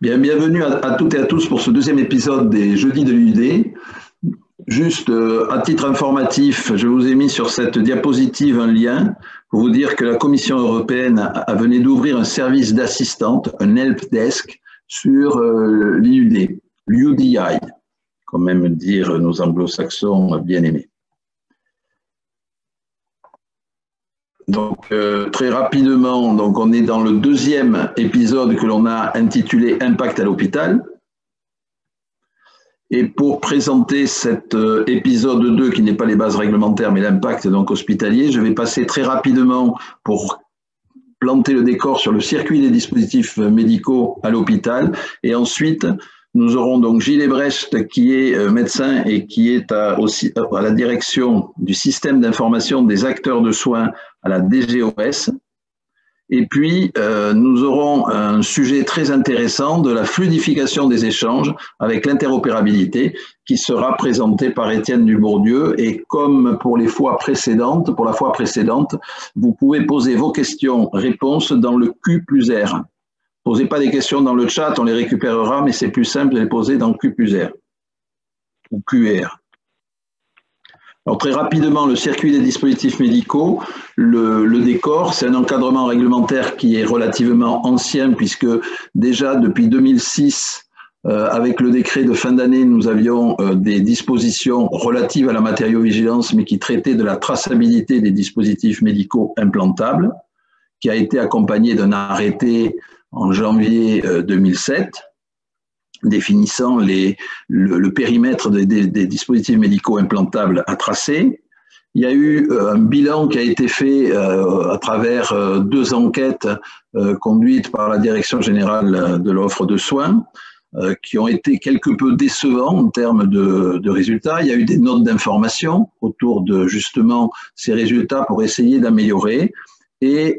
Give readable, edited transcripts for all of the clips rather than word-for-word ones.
Bien, bienvenue à toutes et à tous pour ce deuxième épisode des Jeudis de l'UID. Juste à titre informatif, je vous ai mis sur cette diapositive un lien pour vous dire que la Commission européenne a venu d'ouvrir un service d'assistante, un help desk, sur l'UID, l'UDI, comme même dire nos anglo-saxons bien-aimés. Donc, très rapidement, donc on est dans le deuxième épisode que l'on a intitulé « Impact à l'hôpital ». Et pour présenter cet épisode 2, qui n'est pas les bases réglementaires, mais l'impact donc hospitalier, je vais passer très rapidement pour planter le décor sur le circuit des dispositifs médicaux à l'hôpital. Et ensuite, nous aurons donc Gilles Ebrecht, qui est médecin et qui est aussi à la direction du système d'information des acteurs de soins à la DGOS. Et puis, nous aurons un sujet très intéressant de la fluidification des échanges avec l'interopérabilité qui sera présenté par Étienne Dubourdieu. Et comme pour la fois précédente, vous pouvez poser vos questions-réponses dans le Q+R. Posez pas des questions dans le chat, on les récupérera, mais c'est plus simple de les poser dans Q+R ou QR. Alors très rapidement, le circuit des dispositifs médicaux, le décor, c'est un encadrement réglementaire qui est relativement ancien puisque déjà depuis 2006, avec le décret de fin d'année, nous avions des dispositions relatives à la matériovigilance mais qui traitaient de la traçabilité des dispositifs médicaux implantables, qui a été accompagné d'un arrêté en janvier 2007, définissant le périmètre des dispositifs médicaux implantables à tracer. Il y a eu un bilan qui a été fait à travers deux enquêtes conduites par la Direction générale de l'offre de soins, qui ont été quelque peu décevants en termes de résultats. Il y a eu des notes d'information autour de justement ces résultats pour essayer d'améliorer. Et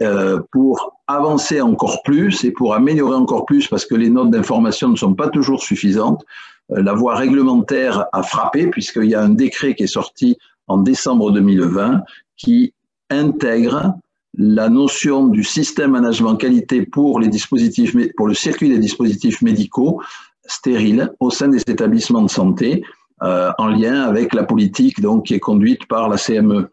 pour avancer encore plus et pour améliorer encore plus, parce que les notes d'information ne sont pas toujours suffisantes, la voie réglementaire a frappé, puisqu'il y a un décret qui est sorti en décembre 2020 qui intègre la notion du système management qualité pour le circuit des dispositifs médicaux stériles au sein des établissements de santé, en lien avec la politique donc, qui est conduite par la CME.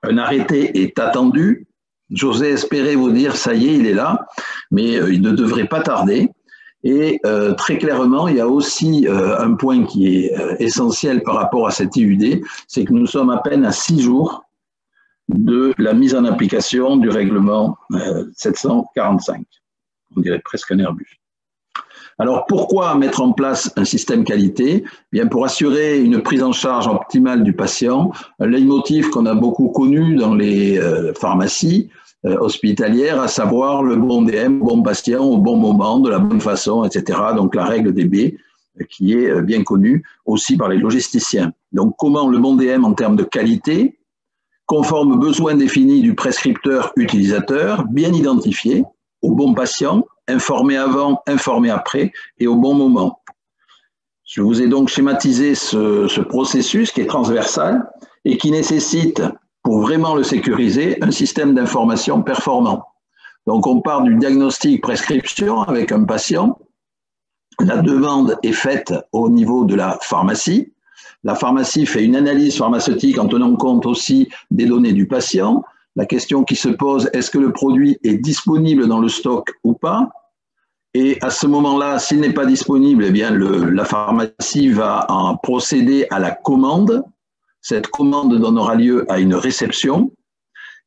Un arrêté est attendu. J'osais espérer vous dire, ça y est, il est là, mais il ne devrait pas tarder. Et très clairement, il y a aussi un point qui est essentiel par rapport à cette IUD, c'est que nous sommes à peine à 6 jours de la mise en application du règlement 745. On dirait presque un Airbus. Alors, pourquoi mettre en place un système qualité? Bien, pour assurer une prise en charge optimale du patient, un leitmotiv qu'on a beaucoup connu dans les pharmacies hospitalières, à savoir le bon DM, bon patient, au bon moment, de la bonne façon, etc. Donc, la règle des B, qui est bien connue aussi par les logisticiens. Donc, comment le bon DM en termes de qualité, conforme aux besoins définis du prescripteur utilisateur, bien identifié, au bon patient, informé avant, informé après et au bon moment. Je vous ai donc schématisé ce processus qui est transversal et qui nécessite, pour vraiment le sécuriser, un système d'information performant. Donc on part du diagnostic prescription avec un patient, la demande est faite au niveau de la pharmacie fait une analyse pharmaceutique en tenant compte aussi des données du patient. La question qui se pose, est-ce que le produit est disponible dans le stock ou pas? Et à ce moment-là, s'il n'est pas disponible, eh bien la pharmacie va en procéder à la commande. Cette commande donnera lieu à une réception.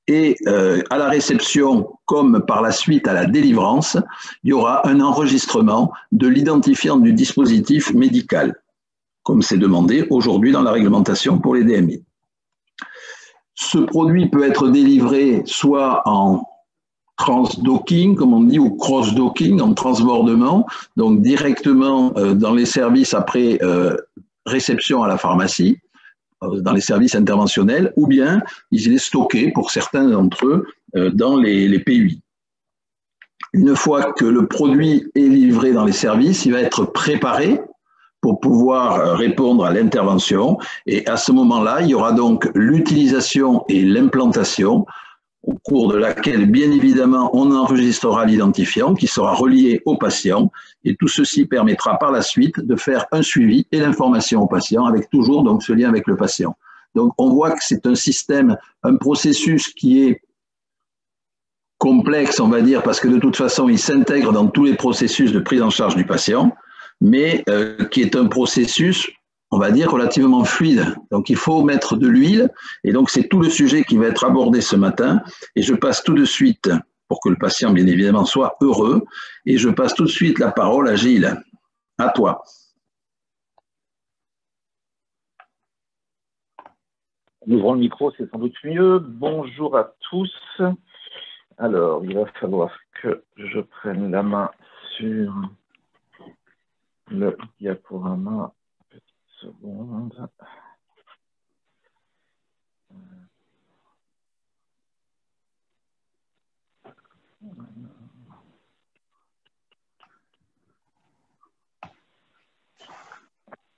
Et à la réception, comme par la suite à la délivrance, il y aura un enregistrement de l'identifiant du dispositif médical, comme c'est demandé aujourd'hui dans la réglementation pour les DMI. Ce produit peut être délivré soit en transdocking, comme on dit, ou cross-docking, en transbordement, donc directement dans les services après réception à la pharmacie, dans les services interventionnels, ou bien il est stocké pour certains d'entre eux dans les PUI. Une fois que le produit est livré dans les services, il va être préparé pour pouvoir répondre à l'intervention. Et à ce moment-là, il y aura donc l'utilisation et l'implantation au cours de laquelle, bien évidemment, on enregistrera l'identifiant qui sera relié au patient et tout ceci permettra par la suite de faire un suivi et l'information au patient avec toujours donc ce lien avec le patient. Donc, on voit que c'est un système, un processus qui est complexe, on va dire, parce que de toute façon, il s'intègre dans tous les processus de prise en charge du patient, mais qui est un processus, on va dire, relativement fluide. Donc, il faut mettre de l'huile, et donc c'est tout le sujet qui va être abordé ce matin, et je passe tout de suite, pour que le patient, bien évidemment, soit heureux, et je passe tout de suite la parole à Gilles. À toi. Nous ouvrons le micro, c'est sans doute mieux. Bonjour à tous. Alors, il va falloir que je prenne la main sur le diaporama. Petite seconde.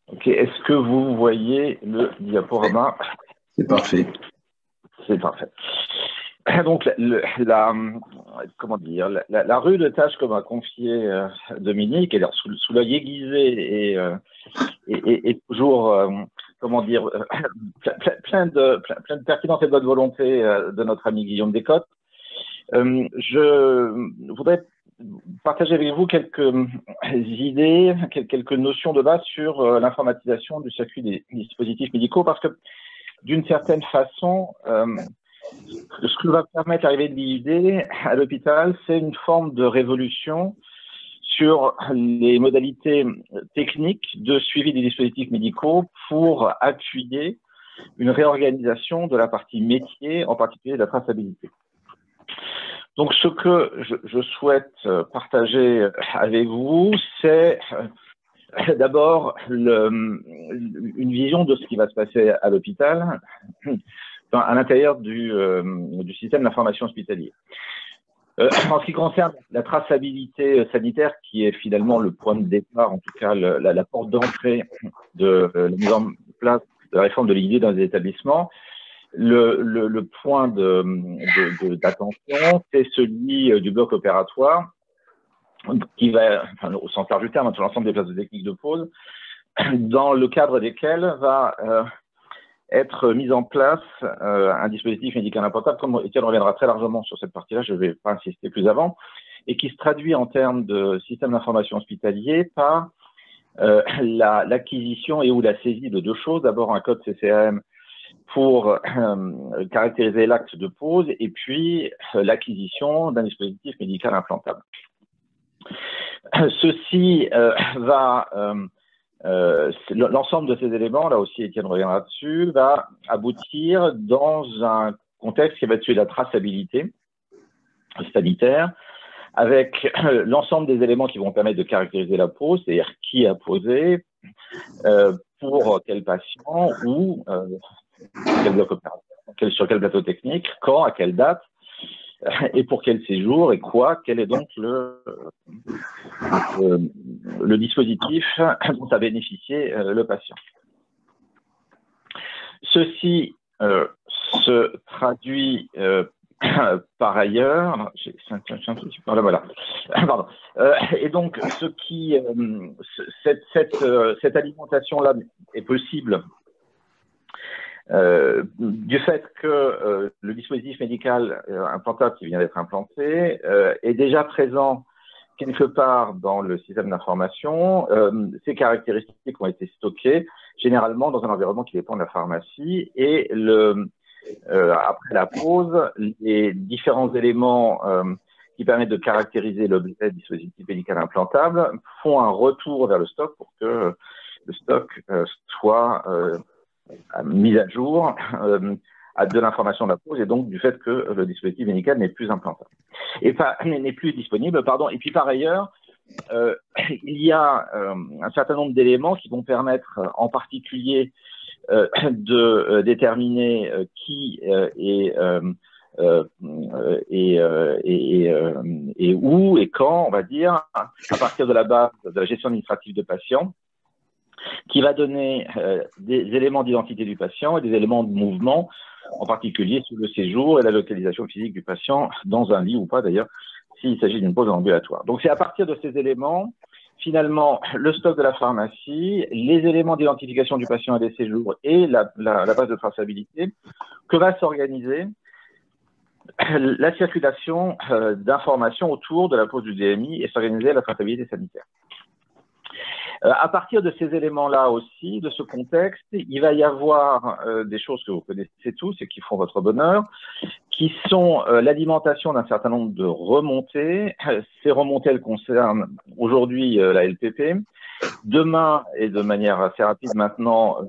Ok, est-ce que vous voyez le diaporama? C'est parfait. C'est parfait. Donc, comment dire, la rude tâche que m'a confiée Dominique, et sous l'œil aiguisé et toujours, comment dire, plein de pertinence et de bonne volonté de notre ami Guillaume Descotes, je voudrais partager avec vous quelques idées, quelques notions de base sur l'informatisation du circuit des dispositifs médicaux, parce que d'une certaine façon, ce que va permettre l'arrivée de l'IUD à l'hôpital, c'est une forme de révolution sur les modalités techniques de suivi des dispositifs médicaux pour appuyer une réorganisation de la partie métier, en particulier de la traçabilité. Donc, ce que je souhaite partager avec vous, c'est d'abord une vision de ce qui va se passer à l'hôpital à l'intérieur du système d'information hospitalier. En ce qui concerne la traçabilité sanitaire, qui est finalement le point de départ, en tout cas la porte d'entrée de la mise en place de la réforme de l'IUD dans les établissements, le point d'attention, c'est celui du bloc opératoire, qui va, enfin, au sens large du terme, sur l'ensemble des places de technique de pause, dans le cadre desquelles va être mis en place un dispositif médical implantable, comme Étienne reviendra très largement sur cette partie-là, je ne vais pas insister plus avant, et qui se traduit en termes de système d'information hospitalier par l'acquisition et ou la saisie de deux choses. D'abord, un code CCAM pour caractériser l'acte de pause, et puis l'acquisition d'un dispositif médical implantable. Ceci va... l'ensemble de ces éléments, là aussi Étienne reviendra dessus, va aboutir dans un contexte qui va être celui de la traçabilité sanitaire, avec l'ensemble des éléments qui vont permettre de caractériser la pause, c'est-à-dire qui a posé, pour quel patient, ou quel bloc opératoire, sur quel plateau technique, quand, à quelle date, et pour quel séjour, et quoi, quel est donc le dispositif dont a bénéficié le patient. Ceci se traduit par ailleurs, voilà. Pardon. Et donc, cette alimentation-là est possible du fait que le dispositif médical implantable qui vient d'être implanté est déjà présent quelque part dans le système d'information. Ces caractéristiques ont été stockées généralement dans un environnement qui dépend de la pharmacie, et après la pause, les différents éléments qui permettent de caractériser l'objet du dispositif médical implantable font un retour vers le stock pour que le stock soit mise à jour de l'information de la pause, et donc du fait que le dispositif médical n'est plus implantable n'est plus disponible, pardon. Et puis par ailleurs, il y a un certain nombre d'éléments qui vont permettre en particulier de déterminer qui est et où et quand, on va dire, à partir de la base de la gestion administrative de patients, qui va donner des éléments d'identité du patient et des éléments de mouvement en particulier sur le séjour et la localisation physique du patient dans un lit ou pas d'ailleurs, s'il s'agit d'une pause ambulatoire. Donc c'est à partir de ces éléments, finalement, le stock de la pharmacie, les éléments d'identification du patient et des séjours et la base de traçabilité, que va s'organiser la circulation d'informations autour de la pose du DMI et s'organiser la traçabilité sanitaire. À partir de ces éléments-là aussi, de ce contexte, il va y avoir des choses que vous connaissez tous et qui font votre bonheur, qui sont l'alimentation d'un certain nombre de remontées. Ces remontées, elles concernent aujourd'hui la LPP. Demain, et de manière assez rapide maintenant,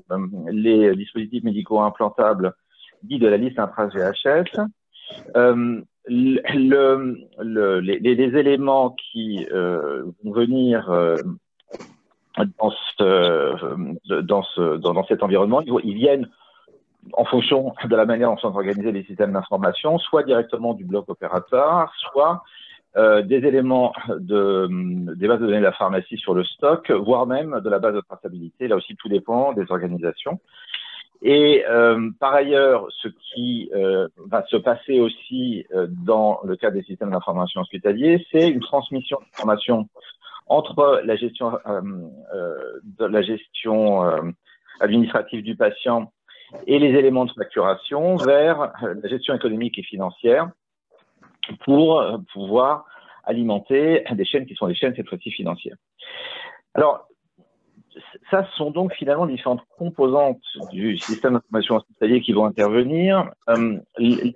les dispositifs médicaux implantables dits de la liste intra-GHS. Les éléments qui vont venir dans cet environnement, ils viennent en fonction de la manière dont sont organisés les systèmes d'information, soit directement du bloc opératoire, soit des éléments des bases de données de la pharmacie sur le stock, voire même de la base de traçabilité. Là aussi, tout dépend des organisations. Et par ailleurs, ce qui va se passer aussi dans le cadre des systèmes d'information hospitaliers, c'est une transmission d'informations entre la gestion administrative du patient et les éléments de facturation vers la gestion économique et financière pour pouvoir alimenter des chaînes qui sont des chaînes cette fois-ci financières. Alors, ça ce sont donc finalement différentes composantes du système d'information hospitalier qui vont intervenir.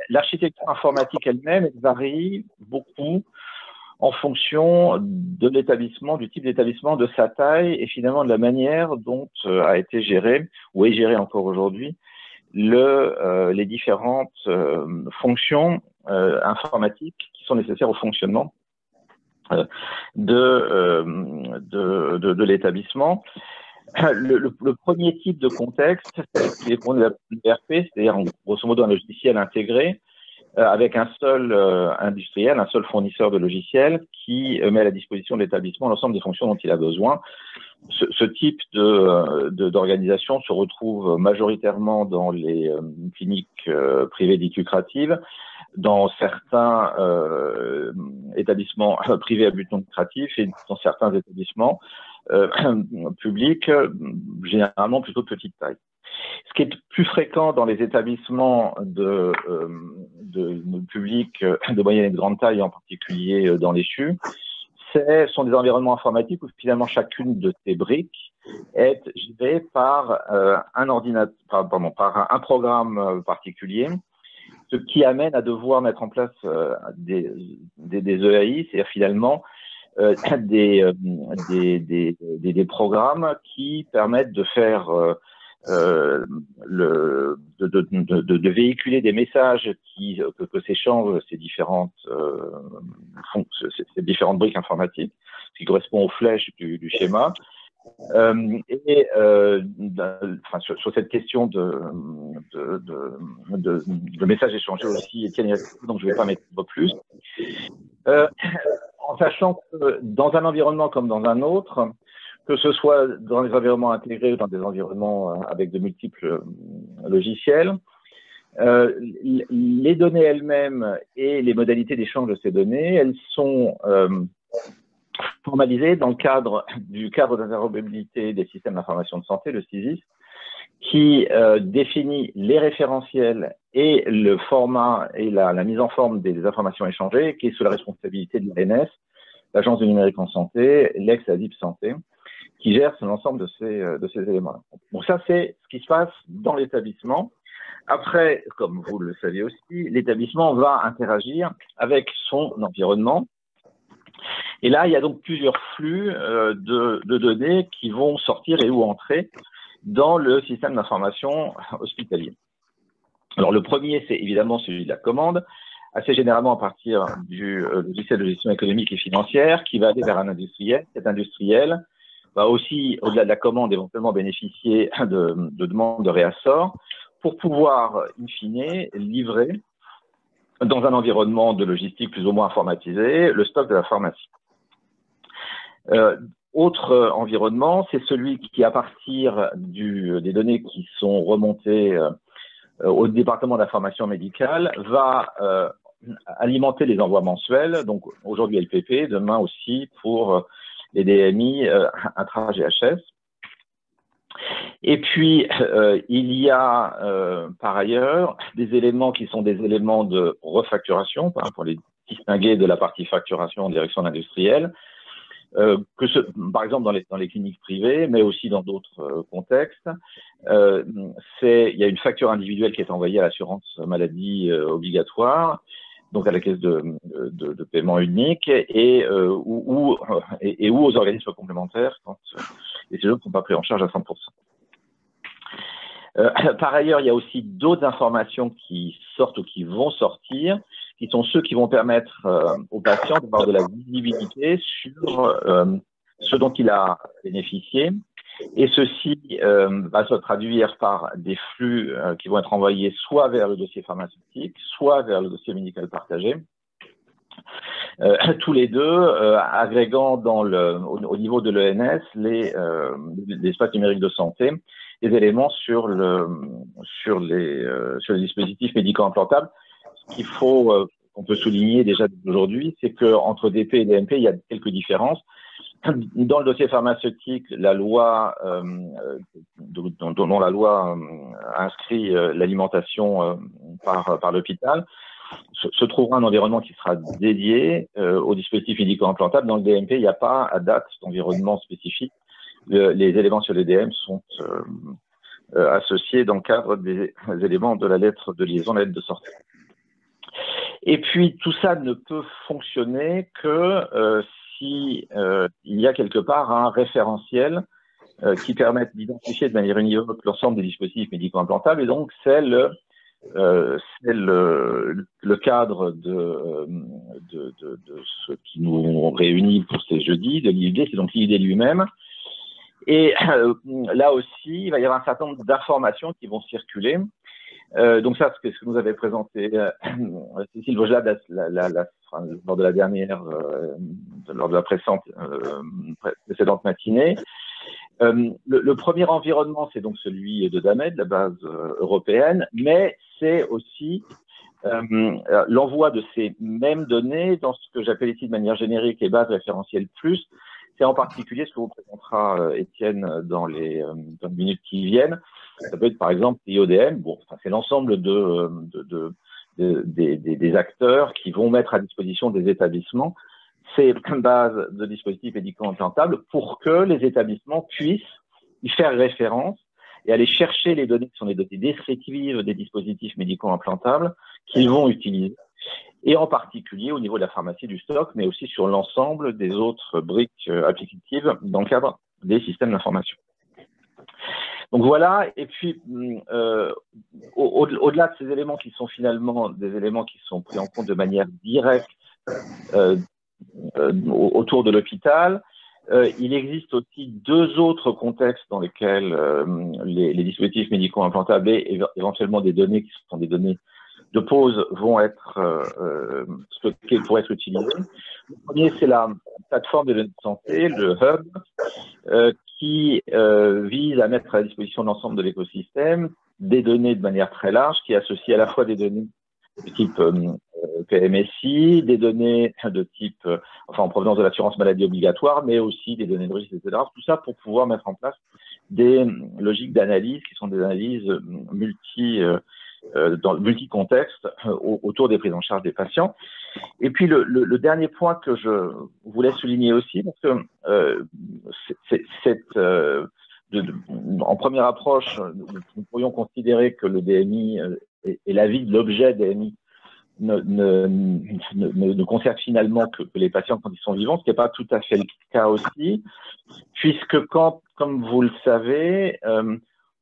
L'architecture informatique elle-même varie beaucoup en fonction de l'établissement, du type d'établissement, de sa taille et finalement de la manière dont a été géré ou est géré encore aujourd'hui les différentes fonctions informatiques qui sont nécessaires au fonctionnement de l'établissement. Le premier type de contexte, c'est ce qui est pour nous l'ERP, c'est-à-dire grosso modo un logiciel intégré avec un seul industriel, un seul fournisseur de logiciels qui met à la disposition de l'établissement l'ensemble des fonctions dont il a besoin. Ce type d'organisation se retrouve majoritairement dans les cliniques privées dites lucratives, dans certains établissements privés à but non lucratif et dans certains établissements publics, généralement plutôt de petite taille. Ce qui est plus fréquent dans les établissements de public de moyenne et de grande taille, en particulier dans les CHU, sont des environnements informatiques où finalement chacune de ces briques est gérée par par un programme particulier, ce qui amène à devoir mettre en place des EAI, c'est-à-dire finalement des programmes qui permettent de faire de véhiculer des messages que s'échangent ces différentes briques informatiques, ce qui correspond aux flèches du schéma. Sur cette question de messages échangés aussi, Étienne, donc je ne vais pas mettre plus. En sachant que dans un environnement comme dans un autre, que ce soit dans des environnements intégrés ou dans des environnements avec de multiples logiciels, les données elles-mêmes et les modalités d'échange de ces données, elles sont formalisées dans le cadre du cadre d'interopérabilité des systèmes d'information de santé, le CISIS, qui définit les référentiels et le format et la mise en forme des informations échangées, qui est sous la responsabilité de l'ANS, l'Agence du numérique en santé, l'ex-ASIP Santé, qui gère l'ensemble de ces éléments-là. Donc ça, c'est ce qui se passe dans l'établissement. Après, comme vous le savez aussi, l'établissement va interagir avec son environnement. Et là, il y a donc plusieurs flux de données qui vont sortir et ou entrer dans le système d'information hospitalier. Alors, le premier, c'est évidemment celui de la commande, assez généralement à partir du logiciel de gestion économique et financière, qui va aller vers un industriel. Cet industriel va aussi, au-delà de la commande, éventuellement bénéficier de demandes de réassort pour pouvoir, in fine, livrer dans un environnement de logistique plus ou moins informatisé le stock de la pharmacie. Autre environnement, c'est celui qui, à partir des données qui sont remontées au département d'information médicale va alimenter les envois mensuels, donc aujourd'hui LPP, demain aussi pour les DMI intra-GHS. Et puis, il y a par ailleurs des éléments qui sont des éléments de refacturation, pour les distinguer de la partie facturation en direction industrielle, par exemple dans les cliniques privées, mais aussi dans d'autres contextes. Il y a une facture individuelle qui est envoyée à l'assurance maladie obligatoire, donc à la caisse de paiement unique, ou aux organismes complémentaires quand les séjours ne sont pas pris en charge à 100%. Par ailleurs, il y a aussi d'autres informations qui sortent ou qui vont sortir, qui sont ceux qui vont permettre aux patients d'avoir de la visibilité sur ce dont il a bénéficié. Et ceci va se traduire par des flux qui vont être envoyés soit vers le dossier pharmaceutique, soit vers le dossier médical partagé. Tous les deux, agrégant au niveau de l'ENS l'espace numérique de santé, des éléments sur les dispositifs médicaux implantables. Ce qu'il faut, qu'on peut souligner déjà aujourd'hui, c'est qu'entre DP et DMP, il y a quelques différences. Dans le dossier pharmaceutique, la loi, dont la loi inscrit l'alimentation par l'hôpital, se trouvera un environnement qui sera dédié aux dispositifs médicaux implantables. Dans le DMP, il n'y a pas à date d'environnement spécifique. Les éléments sur les DM sont associés dans le cadre des éléments de la lettre de liaison, la lettre de sortie. Et puis, tout ça ne peut fonctionner que si il y a quelque part un référentiel qui permette d'identifier de manière univoque l'ensemble des dispositifs médicaux implantables. Et donc, c'est le cadre de ce qui nous réunit pour ces jeudis, de l'IUD, c'est donc l'IUD lui-même. Et là aussi, il va y avoir un certain nombre d'informations qui vont circuler. Donc ça, c'est ce que nous avait présenté Cécile Vaugelade lors de la dernière, lors de la précédente matinée. Le premier environnement, c'est donc celui de DAMED, la base européenne, mais c'est aussi l'envoi de ces mêmes données dans ce que j'appelle ici de manière générique les bases référentielles plus. C'est en particulier ce que vous présentera Étienne dans les minutes qui viennent. Ça peut être par exemple IODM. Bon, c'est l'ensemble des acteurs qui vont mettre à disposition des établissements ces bases de dispositifs médicaux implantables pour que les établissements puissent y faire référence et aller chercher les données qui sont les données descriptives des dispositifs médicaux implantables qu'ils vont utiliser, et en particulier au niveau de la pharmacie du stock, mais aussi sur l'ensemble des autres briques applicatives dans le cadre des systèmes d'information. Donc voilà, et puis au-delà de ces éléments qui sont finalement des éléments qui sont pris en compte de manière directe autour de l'hôpital, il existe aussi deux autres contextes dans lesquels les dispositifs médicaux implantables et éventuellement des données qui sont des données de pause vont être stockées pour être utilisées. Le premier, c'est la plateforme de données de santé, le hub, qui vise à mettre à disposition de l'ensemble de l'écosystème des données de manière très large, qui associe à la fois des données de type PMSI, des données de type, en provenance de l'assurance maladie obligatoire, mais aussi des données de registre, etc. Tout ça pour pouvoir mettre en place des logiques d'analyse qui sont des analyses dans le multi-contexte autour des prises en charge des patients. Et puis le dernier point que je voulais souligner aussi, parce que en première approche, nous pourrions considérer que le DMI et la vie de l'objet DMI ne concerne finalement que les patients quand ils sont vivants, ce qui n'est pas tout à fait le cas aussi, puisque comme vous le savez,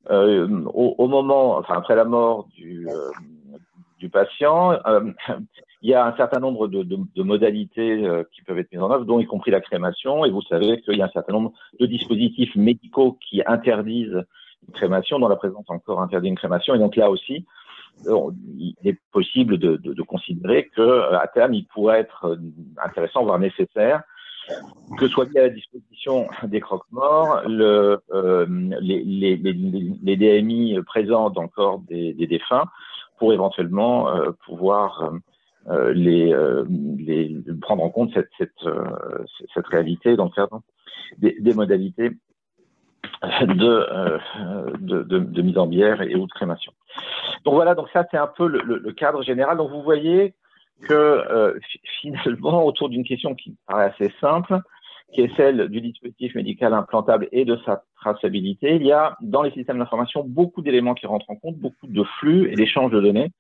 au moment, après la mort du patient, il y a un certain nombre de modalités qui peuvent être mises en œuvre, dont y compris la crémation, et vous savez qu'il y a un certain nombre de dispositifs médicaux qui interdisent une crémation, dont la présence encore interdit une crémation, et donc là aussi, il est possible de considérer qu'à terme, il pourrait être intéressant, voire nécessaire, que soit mis à la disposition des croque-morts les DMI présents dans le corps des défunts pour éventuellement pouvoir prendre en compte cette réalité dans le cadre des modalités de mise en bière et ou de crémation. Donc voilà, donc ça c'est un peu le cadre général. Donc vous voyez que finalement, autour d'une question qui paraît assez simple, qui est celle du dispositif médical implantable et de sa traçabilité, il y a dans les systèmes d'information beaucoup d'éléments qui rentrent en compte, beaucoup de flux et d'échanges de données.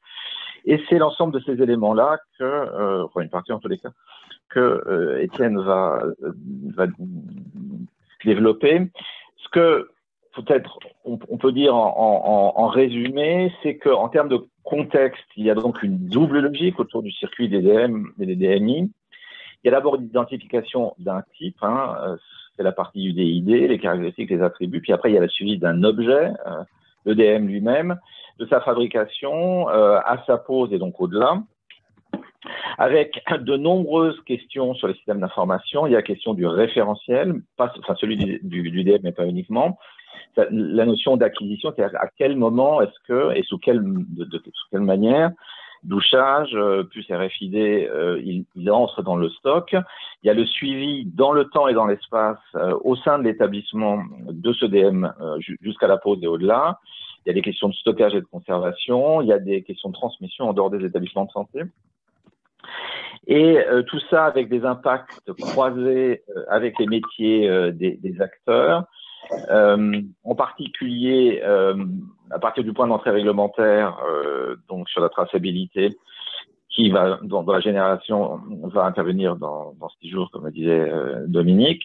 Et c'est l'ensemble de ces éléments-là enfin une partie en tous les cas, que Étienne va développer. Ce que peut-être on peut dire en résumé, c'est qu'en termes de contexte, il y a donc une double logique autour du circuit des DM et des DMI. Il y a d'abord l'identification d'un type, c'est la partie du DID, les caractéristiques, les attributs, puis après il y a le suivi d'un objet, le DM lui-même, de sa fabrication à sa pose et donc au-delà, avec de nombreuses questions sur les systèmes d'information. Il y a la question du référentiel, celui du DM, mais pas uniquement. La notion d'acquisition, c'est-à-dire à quel moment est-ce que, et sous quelle manière, douchage, plus RFID, il entre dans le stock. Il y a le suivi dans le temps et dans l'espace au sein de l'établissement de ce DM jusqu'à la pause et au-delà. Il y a des questions de stockage et de conservation. Il y a des questions de transmission en dehors des établissements de santé. Et tout ça avec des impacts croisés avec les métiers des acteurs. En particulier, à partir du point d'entrée réglementaire, donc sur la traçabilité, qui va, dans la génération, va intervenir dans 6 jours, comme le disait Dominique.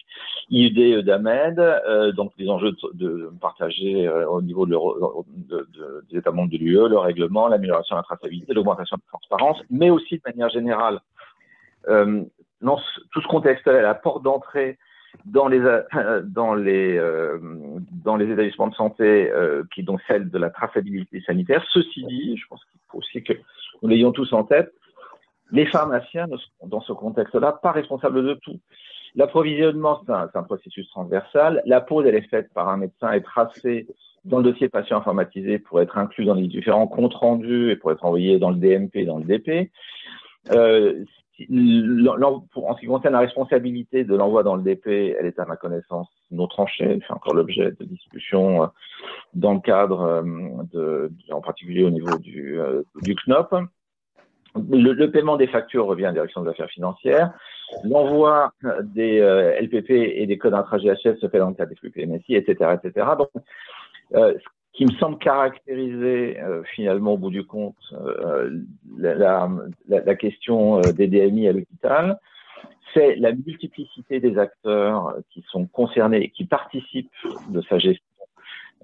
IUD d'AMED, donc les enjeux de partager au niveau des États membres de l'UE, le règlement, l'amélioration de la traçabilité, l'augmentation de la transparence, mais aussi de manière générale, dans tout ce contexte-là, la porte d'entrée dans les établissements de santé, qui est donc celle de la traçabilité sanitaire. Ceci dit, je pense qu'il faut aussi que nous l'ayons tous en tête, les pharmaciens ne sont dans ce contexte-là pas responsables de tout. L'approvisionnement, c'est un processus transversal. La pose, elle est faite par un médecin et tracée dans le dossier patient informatisé pour être inclus dans les différents comptes rendus et pour être envoyé dans le DMP et dans le DP. En ce qui concerne la responsabilité de l'envoi dans le DP, elle est à ma connaissance non tranchée. Elle fait encore l'objet de discussions dans le cadre en particulier au niveau du CNOP. Le paiement des factures revient à la direction des affaires financières. L'envoi des LPP et des codes intra-GHS se fait dans le cadre des flux PMSI, etc., etc. Donc, ce qui me semble caractériser finalement au bout du compte la question des DMI à l'hôpital, c'est la multiplicité des acteurs qui sont concernés et qui participent de sa gestion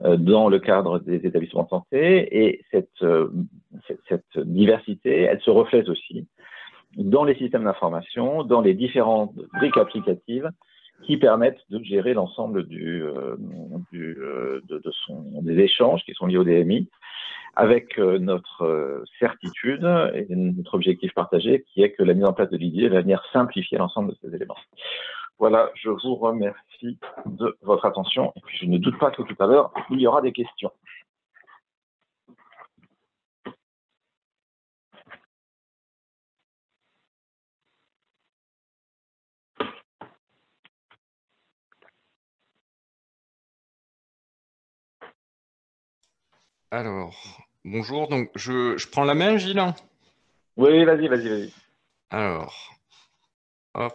dans le cadre des établissements de santé, et cette diversité, elle se reflète aussi dans les systèmes d'information, dans les différentes briques applicatives qui permettent de gérer l'ensemble des échanges qui sont liés au DMI, avec notre certitude et notre objectif partagé, qui est que la mise en place de l'IDE va venir simplifier l'ensemble de ces éléments. Voilà, je vous remercie de votre attention, et puis je ne doute pas que tout à l'heure, il y aura des questions. Alors, bonjour, donc je prends la main, Gilles? Oui, vas-y. Alors, hop.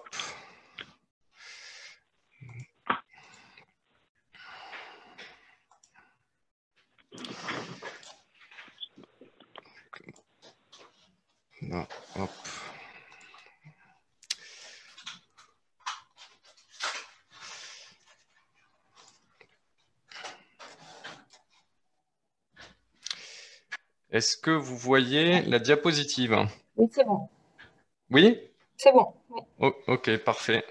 Là, hop. Est-ce que vous voyez la diapositive? Oui, c'est bon. Oui? C'est bon. Oui. Ok, parfait.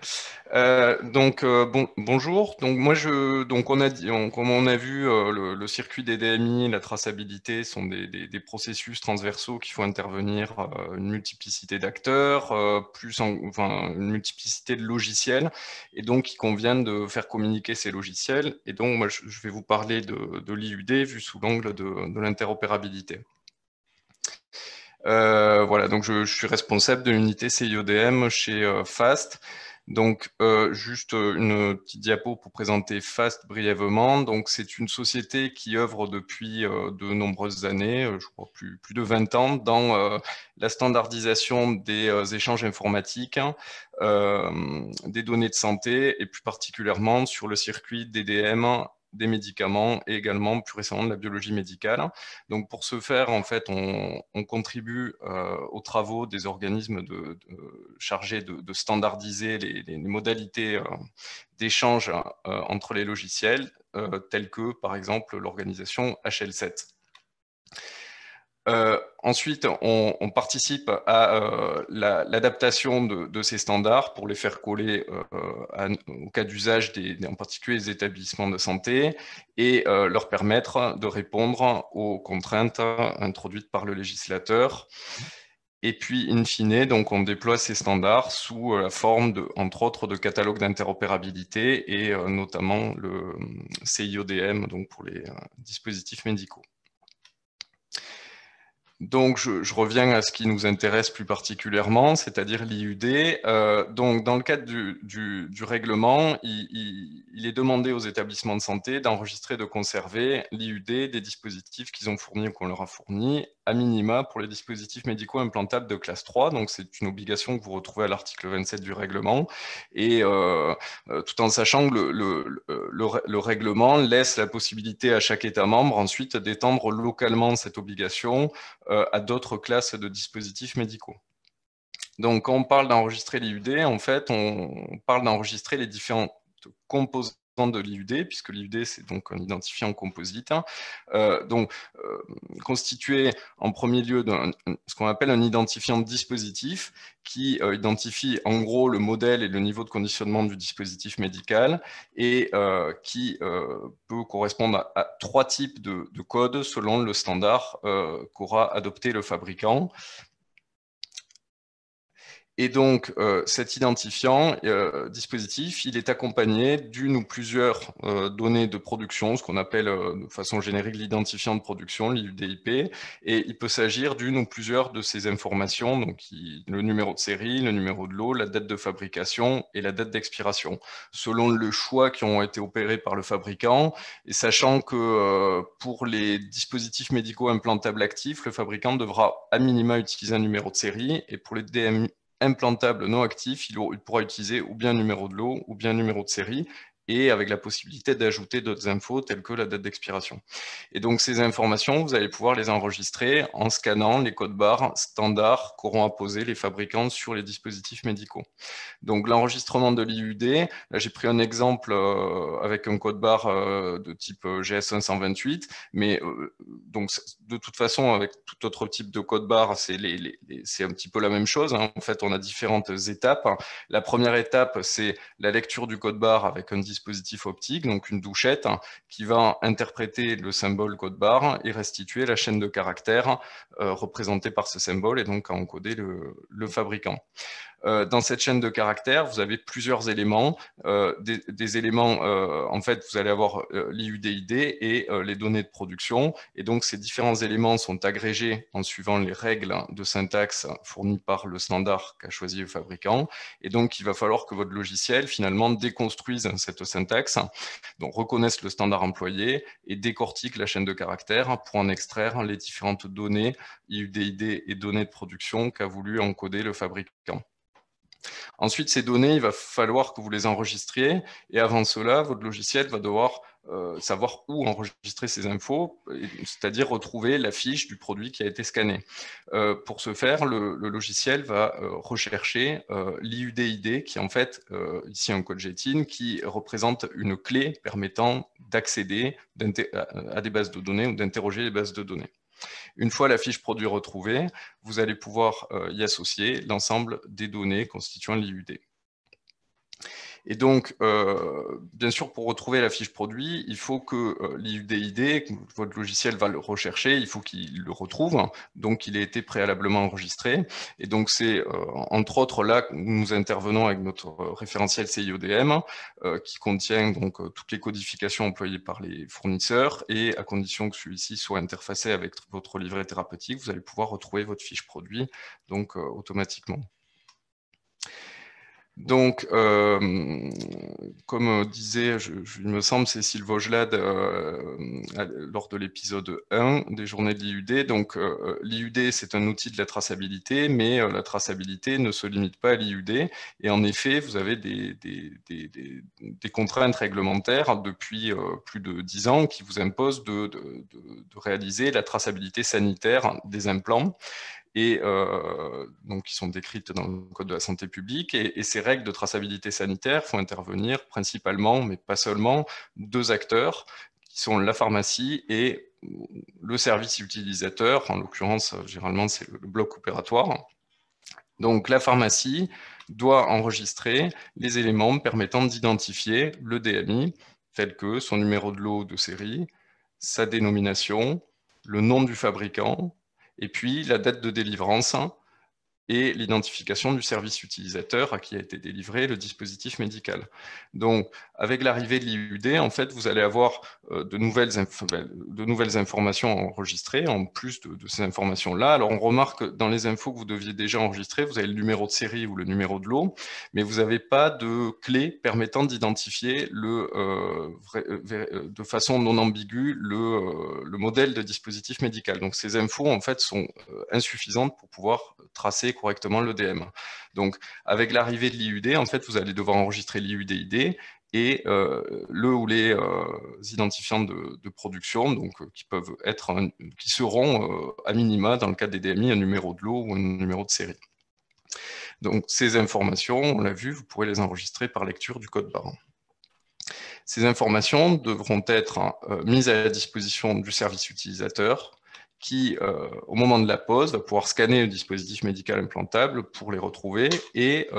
Bonjour. Donc moi comme on a vu, le circuit des DMI, la traçabilité sont des processus transversaux qui font intervenir une multiplicité d'acteurs, une multiplicité de logiciels, et donc il convient de faire communiquer ces logiciels. Et donc moi je vais vous parler de l'IUD vu sous l'angle de l'interopérabilité. Voilà, donc je suis responsable de l'unité CIODM chez FAST. Donc, juste une petite diapo pour présenter FAST brièvement. Donc, c'est une société qui œuvre depuis de nombreuses années, je crois plus de 20 ans, dans la standardisation des échanges informatiques, des données de santé, et plus particulièrement sur le circuit DDM, des médicaments, et également plus récemment de la biologie médicale. Donc pour ce faire, en fait, on contribue aux travaux des organismes chargés de standardiser les modalités d'échange entre les logiciels, tels que par exemple l'organisation HL7. Ensuite, on participe à l'adaptation de ces standards pour les faire coller au cas d'usage en particulier des établissements de santé, et leur permettre de répondre aux contraintes introduites par le législateur. Et puis, in fine, donc, on déploie ces standards sous la forme, entre autres, de catalogues d'interopérabilité, et notamment le CIODM, donc pour les dispositifs médicaux. Donc, je reviens à ce qui nous intéresse plus particulièrement, c'est-à-dire l'IUD. Donc, dans le cadre du règlement, il est demandé aux établissements de santé d'enregistrer et de conserver l'IUD des dispositifs qu'ils ont fournis ou qu'on leur a fournis, à minima pour les dispositifs médicaux implantables de classe 3. Donc, c'est une obligation que vous retrouvez à l'article 27 du règlement, et tout en sachant que le règlement laisse la possibilité à chaque État membre ensuite d'étendre localement cette obligation à d'autres classes de dispositifs médicaux. Donc, quand on parle d'enregistrer l'IUD, en fait, on parle d'enregistrer les différentes composantes de l'IUD, puisque l'IUD, c'est donc un identifiant composite, constitué en premier lieu de ce qu'on appelle un identifiant de dispositif, qui identifie en gros le modèle et le niveau de conditionnement du dispositif médical, et qui peut correspondre à 3 types de codes selon le standard qu'aura adopté le fabricant. Et donc, cet identifiant dispositif, il est accompagné d'une ou plusieurs données de production, ce qu'on appelle de façon générique l'identifiant de production, l'IUDIP, et il peut s'agir d'une ou plusieurs de ces informations, donc le numéro de série, le numéro de lot, la date de fabrication et la date d'expiration, selon le choix qui ont été opérés par le fabricant, et sachant que pour les dispositifs médicaux implantables actifs, le fabricant devra à minima utiliser un numéro de série, et pour les DMI implantable non actif, il pourra utiliser ou bien numéro de lot ou bien numéro de série, et avec la possibilité d'ajouter d'autres infos telles que la date d'expiration. Et donc ces informations, vous allez pouvoir les enregistrer en scannant les codes barres standards qu'auront apposés les fabricants sur les dispositifs médicaux. Donc l'enregistrement de l'IUD, là j'ai pris un exemple avec un code barre de type GS528, mais donc de toute façon avec tout autre type de code barre, c'est un petit peu la même chose, hein. En fait, on a différentes étapes. La première étape, c'est la lecture du code barre avec un dispositif optique, donc une douchette, qui va interpréter le symbole code barre et restituer la chaîne de caractères représentée par ce symbole, et donc à encoder le fabricant. Dans cette chaîne de caractères, vous avez plusieurs éléments. Des éléments, en fait, vous allez avoir l'IUDID et les données de production. Et donc, ces différents éléments sont agrégés en suivant les règles de syntaxe fournies par le standard qu'a choisi le fabricant. Et donc, il va falloir que votre logiciel, finalement, déconstruise cette syntaxe, donc reconnaisse le standard employé et décortique la chaîne de caractères pour en extraire les différentes données, IUDID et données de production qu'a voulu encoder le fabricant. Ensuite, ces données, il va falloir que vous les enregistriez, et avant cela, votre logiciel va devoir savoir où enregistrer ces infos, c'est-à-dire retrouver la fiche du produit qui a été scanné. Pour ce faire, le logiciel va rechercher l'IUDID, qui est en fait ici un code JETIN, qui représente une clé permettant d'accéder à des bases de données ou d'interroger les bases de données. Une fois la fiche produit retrouvée, vous allez pouvoir y associer l'ensemble des données constituant l'IUD. Et donc, bien sûr, pour retrouver la fiche produit, il faut que l'IUDID, votre logiciel va le rechercher, il faut qu'il le retrouve, donc il a été préalablement enregistré. Et donc, c'est entre autres là que nous intervenons avec notre référentiel CIODM, qui contient donc toutes les codifications employées par les fournisseurs, et à condition que celui-ci soit interfacé avec votre livret thérapeutique, vous allez pouvoir retrouver votre fiche produit donc automatiquement. Donc, comme disait, il me semble, Cécile Vaugelade lors de l'épisode 1 des journées de l'IUD, donc l'IUD, c'est un outil de la traçabilité, mais la traçabilité ne se limite pas à l'IUD, et en effet, vous avez des contraintes réglementaires depuis plus de 10 ans qui vous imposent de réaliser la traçabilité sanitaire des implants, et donc qui sont décrites dans le Code de la santé publique, et ces règles de traçabilité sanitaire font intervenir principalement, mais pas seulement, 2 acteurs, qui sont la pharmacie et le service utilisateur, en l'occurrence, généralement, c'est le bloc opératoire. Donc la pharmacie doit enregistrer les éléments permettant d'identifier le DMI, tels que son numéro de lot de série, sa dénomination, le nom du fabricant, et puis la date de délivrance et l'identification du service utilisateur à qui a été délivré le dispositif médical. Donc, avec l'arrivée de l'IUD, en fait, vous allez avoir de nouvelles informations enregistrées, en plus de ces informations-là. Alors, on remarque que dans les infos que vous deviez déjà enregistrer, vous avez le numéro de série ou le numéro de lot, mais vous n'avez pas de clé permettant d'identifier de façon non ambiguë le modèle de dispositif médical. Donc, ces infos, en fait, sont insuffisantes pour pouvoir tracer correctement l'EDM. Donc, avec l'arrivée de l'IUD, en fait, vous allez devoir enregistrer l'IUDID et le ou les identifiants de production, donc qui seront à minima, dans le cas des DMI, un numéro de lot ou un numéro de série. Donc, ces informations, on l'a vu, vous pourrez les enregistrer par lecture du code barre. Ces informations devront être mises à la disposition du service utilisateur, qui, au moment de la pose, va pouvoir scanner le dispositif médical implantable pour les retrouver et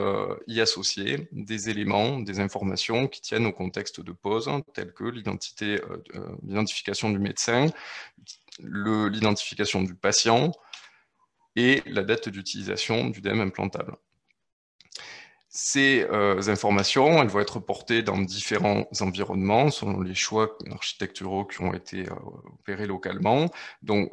y associer des éléments, des informations qui tiennent au contexte de pose, tels que l'identification du médecin, l'identification du patient et la date d'utilisation du DM implantable. Ces informations, elles vont être portées dans différents environnements selon les choix architecturaux qui ont été opérés localement, donc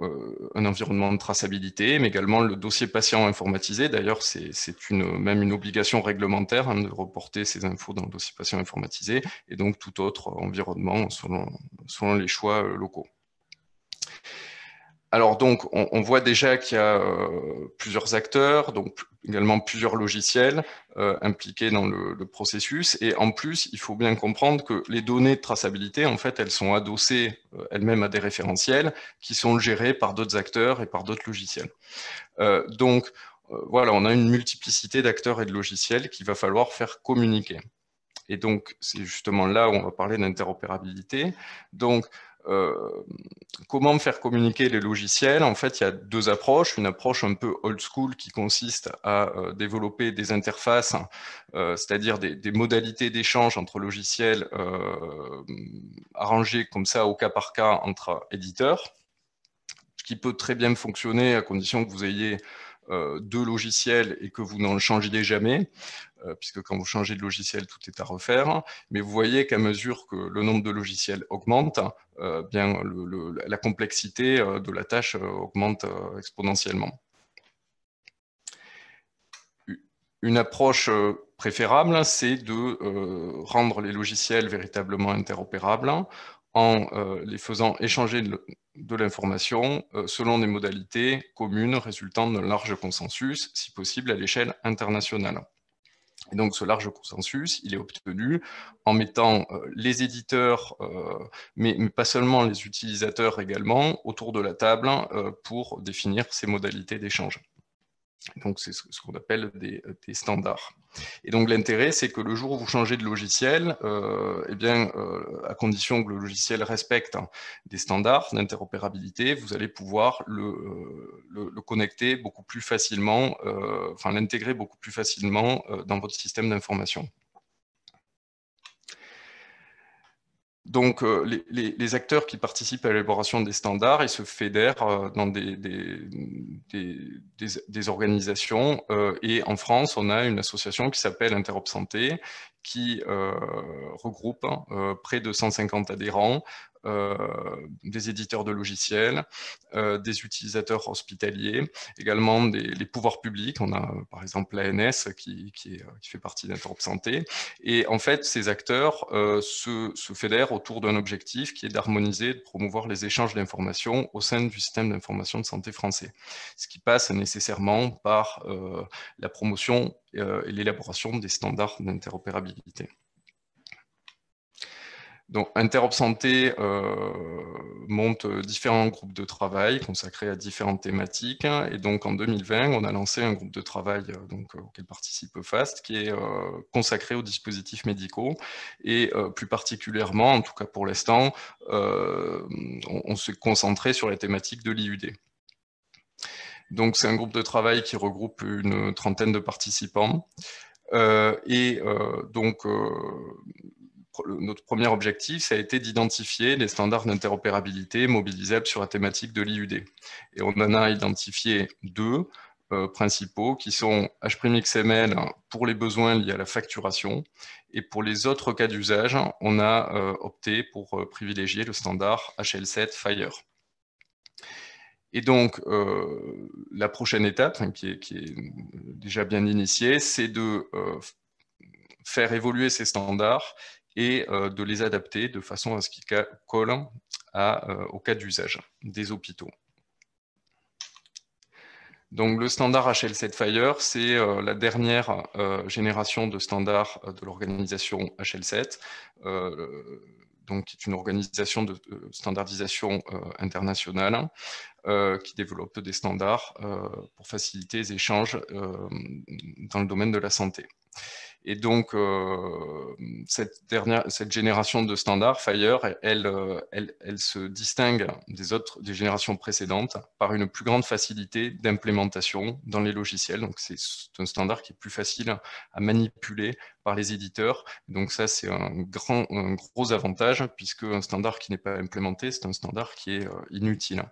un environnement de traçabilité, mais également le dossier patient informatisé. D'ailleurs, c'est même une obligation réglementaire de reporter ces infos dans le dossier patient informatisé, et donc tout autre environnement selon les choix locaux. Alors donc, on voit déjà qu'il y a plusieurs acteurs, donc également plusieurs logiciels impliqués dans le processus. Et en plus, il faut bien comprendre que les données de traçabilité, en fait, elles sont adossées elles-mêmes à des référentiels qui sont gérés par d'autres acteurs et par d'autres logiciels. Donc, voilà, on a une multiplicité d'acteurs et de logiciels qu'il va falloir faire communiquer. Et donc, c'est justement là où on va parler d'interopérabilité. Donc, comment faire communiquer les logiciels? En fait, il y a 2 approches. Une approche un peu old school qui consiste à développer des interfaces, c'est-à-dire des modalités d'échange entre logiciels arrangées comme ça au cas par cas entre éditeurs, ce qui peut très bien fonctionner à condition que vous ayez 2 logiciels et que vous n'en changiez jamais, puisque quand vous changez de logiciel, tout est à refaire. Mais vous voyez qu'à mesure que le nombre de logiciels augmente, bien la complexité de la tâche augmente exponentiellement. Une approche préférable, c'est de rendre les logiciels véritablement interopérables en les faisant échanger de l'information selon des modalités communes résultant d'un large consensus, si possible à l'échelle internationale. Et donc ce large consensus, il est obtenu en mettant les éditeurs, mais pas seulement les utilisateurs également, autour de la table pour définir ces modalités d'échange. Donc, c'est ce qu'on appelle des standards. Et donc, l'intérêt, c'est que le jour où vous changez de logiciel, à condition que le logiciel respecte des standards d'interopérabilité, vous allez pouvoir le connecter beaucoup plus facilement, l'intégrer beaucoup plus facilement dans votre système d'information. Donc, les acteurs qui participent à l'élaboration des standards, ils se fédèrent dans des organisations. Et en France, on a une association qui s'appelle Interop Santé, qui regroupe près de 150 adhérents, des éditeurs de logiciels, des utilisateurs hospitaliers, également les pouvoirs publics. On a par exemple l'ANS qui fait partie d'Interop Santé. Et en fait, ces acteurs se fédèrent autour d'un objectif qui est d'harmoniser, de promouvoir les échanges d'informations au sein du système d'information de santé français. Ce qui passe nécessairement par la promotion et l'élaboration des standards d'interopérabilité. Donc, Interop Santé monte différents groupes de travail consacrés à différentes thématiques. Et donc, en 2020, on a lancé un groupe de travail auquel participe FAST, qui est consacré aux dispositifs médicaux. Et plus particulièrement, en tout cas pour l'instant, on s'est concentré sur la thématique de l'IUD. Donc, c'est un groupe de travail qui regroupe une trentaine de participants. Notre premier objectif, ça a été d'identifier les standards d'interopérabilité mobilisables sur la thématique de l'IUD. Et on en a identifié deux principaux qui sont HPMXML pour les besoins liés à la facturation. Et pour les autres cas d'usage, on a opté pour privilégier le standard HL7 FHIR. Et donc, la prochaine étape, qui est déjà bien initiée, c'est de faire évoluer ces standards et de les adapter de façon à ce qu'ils collent au cas d'usage des hôpitaux. Donc, le standard HL7 FHIR, c'est la dernière génération de standards de l'organisation HL7, donc qui est une organisation de standardisation internationale qui développe des standards pour faciliter les échanges dans le domaine de la santé. Et donc, cette génération de standards, FHIR, elle se distingue des générations précédentes par une plus grande facilité d'implémentation dans les logiciels. Donc, c'est un standard qui est plus facile à manipuler par les éditeurs. Donc, ça, c'est un gros avantage, puisque un standard qui n'est pas implémenté, c'est un standard qui est inutile.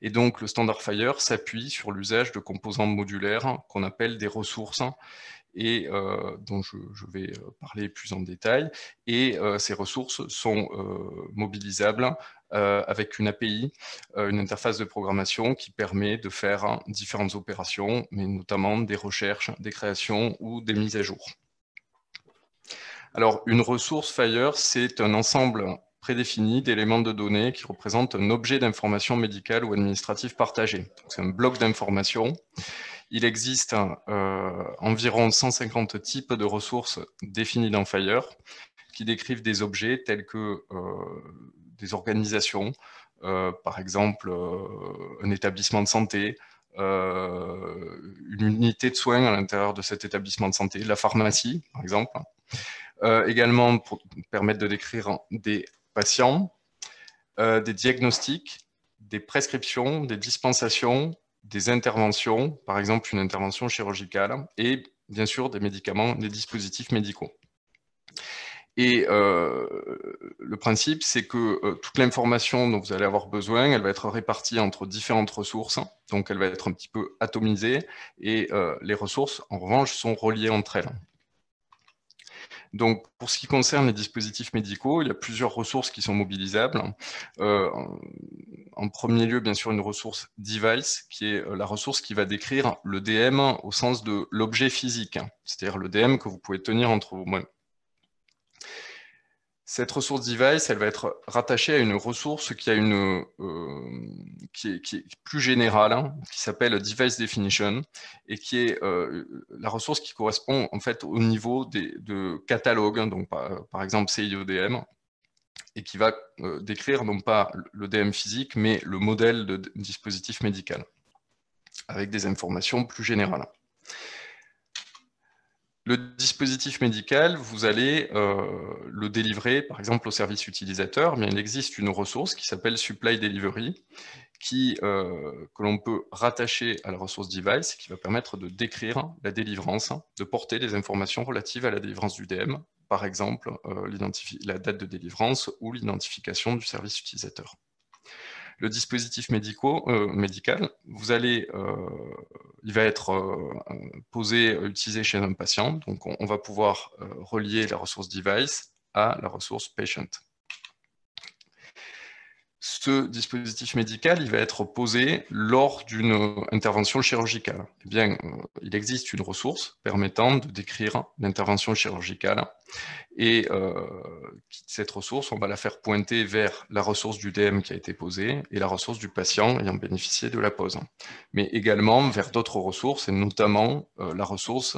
Et donc, le standard FHIR s'appuie sur l'usage de composants modulaires qu'on appelle des ressources, et dont je vais parler plus en détail. Et ces ressources sont mobilisables avec une API, une interface de programmation qui permet de faire différentes opérations, mais notamment des recherches, des créations ou des mises à jour. Alors, une ressource FHIR, c'est un ensemble prédéfini d'éléments de données qui représentent un objet d'information médicale ou administrative partagé. C'est un bloc d'information. Il existe environ 150 types de ressources définies dans FHIR qui décrivent des objets tels que des organisations, par exemple un établissement de santé, une unité de soins à l'intérieur de cet établissement de santé, la pharmacie par exemple, également pour permettre de décrire des patients, des diagnostics, des prescriptions, des dispensations, des interventions, par exemple une intervention chirurgicale, et bien sûr des médicaments, des dispositifs médicaux. Et le principe, c'est que toute l'information dont vous allez avoir besoin, elle va être répartie entre différentes ressources, donc elle va être un petit peu atomisée, et les ressources, en revanche, sont reliées entre elles. Donc, pour ce qui concerne les dispositifs médicaux, il y a plusieurs ressources qui sont mobilisables. En premier lieu, bien sûr, une ressource device, qui est la ressource qui va décrire le DM au sens de l'objet physique, c'est-à-dire le DM que vous pouvez tenir entre vos mains. Cette ressource device, elle va être rattachée à une ressource qui est plus générale, qui s'appelle Device Definition, et qui est la ressource qui correspond en fait au niveau de catalogue, donc par exemple CIODM, et qui va décrire non pas le DM physique, mais le modèle de dispositif médical. avec des informations plus générales. Le dispositif médical, vous allez le délivrer, par exemple, au service utilisateur. Bien, il existe une ressource qui s'appelle Supply Delivery, que l'on peut rattacher à la ressource device, qui va permettre de décrire la délivrance, de porter des informations relatives à la délivrance du DM, par exemple la date de délivrance ou l'identification du service utilisateur. Le dispositif médical, il va être utilisé chez un patient, donc on va pouvoir relier la ressource device à la ressource patient. Ce dispositif médical, il va être posé lors d'une intervention chirurgicale. Eh bien, il existe une ressource permettant de décrire l'intervention chirurgicale. Et cette ressource, on va la faire pointer vers la ressource du DM qui a été posée et la ressource du patient ayant bénéficié de la pose. Mais également vers d'autres ressources, et notamment la ressource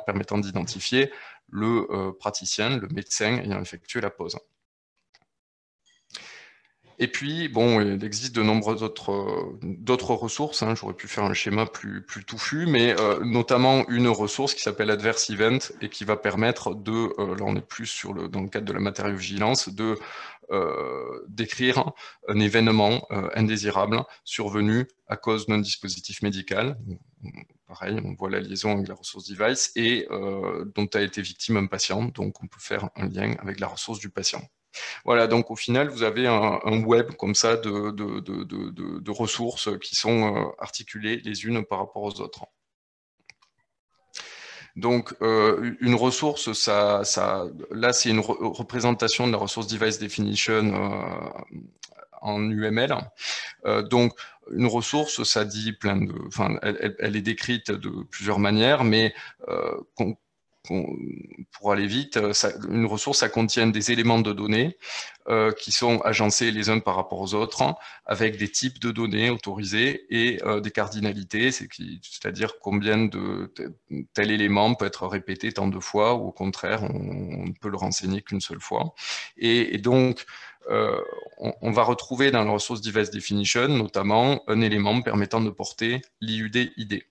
permettant d'identifier le praticien, le médecin ayant effectué la pose. Et puis, bon, il existe de nombreuses d'autres ressources, hein. J'aurais pu faire un schéma plus touffu, mais notamment une ressource qui s'appelle Adverse Event et qui va permettre de, là on est plus dans le cadre de la matériovigilance, de décrire un événement indésirable survenu à cause d'un dispositif médical. Pareil, on voit la liaison avec la ressource device et dont a été victime un patient, donc on peut faire un lien avec la ressource du patient. Voilà, donc au final, vous avez un web comme ça de ressources qui sont articulées les unes par rapport aux autres. Donc, une ressource, là, c'est une représentation de la ressource Device Definition en UML. Donc, une ressource, ça dit elle est décrite de plusieurs manières, mais pour aller vite, une ressource, ça contient des éléments de données qui sont agencés les uns par rapport aux autres, avec des types de données autorisés et des cardinalités, c'est-à-dire combien de tel élément peut être répété tant de fois, ou au contraire, on ne peut le renseigner qu'une seule fois. Et donc, on va retrouver dans la ressource Device Definition, notamment, un élément permettant de porter l'IUD-ID.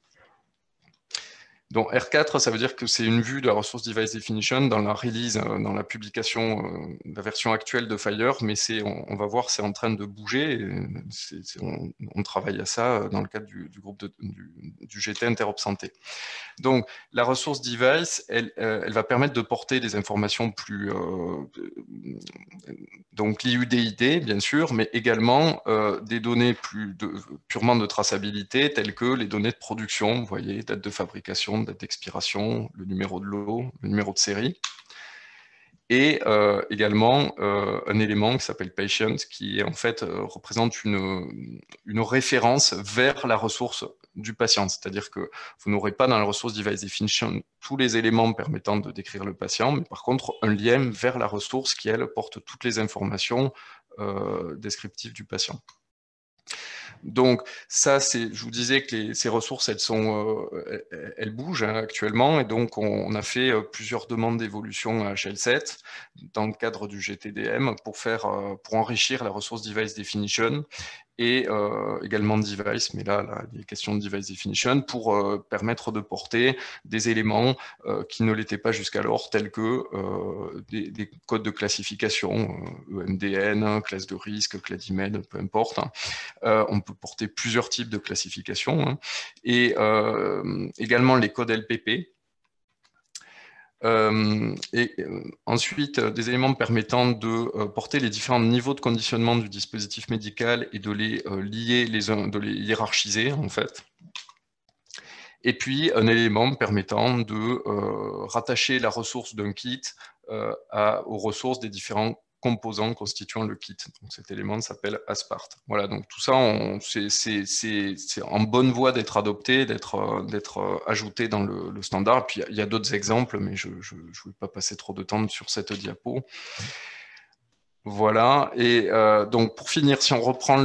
Donc R4, ça veut dire que c'est une vue de la ressource Device Definition dans la release, dans la publication, la version actuelle de Fire, mais on va voir, c'est en train de bouger. On travaille à ça dans le cadre du groupe du GT Interop Santé. Donc la ressource Device, elle va permettre de porter des informations plus... donc l'IUD-ID, bien sûr, mais également des données purement de traçabilité, telles que les données de production, vous voyez, date de fabrication, date d'expiration, le numéro de lot, le numéro de série, et également un élément qui s'appelle patient, qui en fait représente une référence vers la ressource du patient, c'est-à-dire que vous n'aurez pas dans la ressource Device Definition tous les éléments permettant de décrire le patient, mais par contre un lien vers la ressource qui, elle, porte toutes les informations descriptives du patient. Donc ça, je vous disais que ces ressources, elles bougent hein, actuellement, et donc on a fait plusieurs demandes d'évolution à HL7 dans le cadre du GTDM pour enrichir la ressource Device Definition et également device, mais là, il est question de device definition pour permettre de porter des éléments qui ne l'étaient pas jusqu'alors, tels que des codes de classification, EMDN, classe de risque, CLADIMED, peu importe. On peut porter plusieurs types de classifications, hein, et également les codes LPP. Ensuite, des éléments permettant de porter les différents niveaux de conditionnement du dispositif médical et de les lier de les hiérarchiser en fait. Et puis un élément permettant de rattacher la ressource d'un kit aux ressources des différents composants constituant le kit. Donc cet élément s'appelle ASPART. Voilà, donc tout ça, c'est en bonne voie d'être adopté, d'être ajouté dans le standard. Et puis il y a d'autres exemples, mais je ne vais pas passer trop de temps sur cette diapo. Voilà, et donc pour finir, si on reprend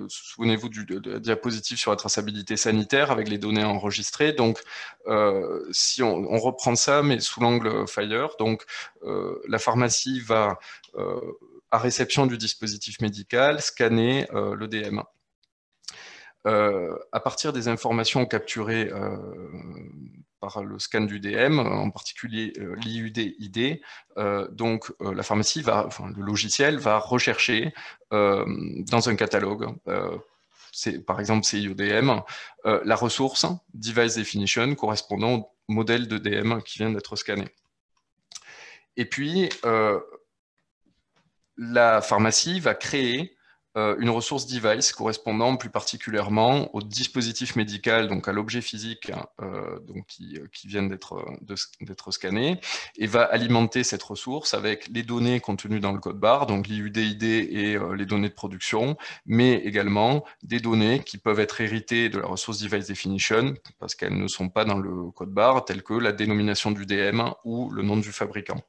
souvenez-vous de la diapositive sur la traçabilité sanitaire avec les données enregistrées, donc si on reprend ça, mais sous l'angle Fire, donc la pharmacie va, à réception du dispositif médical, scanner le DM. à partir des informations capturées par le scan du DM, en particulier l'IUD-ID, donc la pharmacie le logiciel va rechercher dans un catalogue, par exemple CIODM, la ressource Device Definition correspondant au modèle de DM qui vient d'être scanné. Et puis, la pharmacie va créer une ressource device correspondant plus particulièrement au dispositif médical, donc à l'objet physique qui vient d'être scanné, et va alimenter cette ressource avec les données contenues dans le code barre, donc l'IUD-ID et les données de production, mais également des données qui peuvent être héritées de la ressource Device Definition, parce qu'elles ne sont pas dans le code barre, telles que la dénomination du DM ou le nom du fabricant.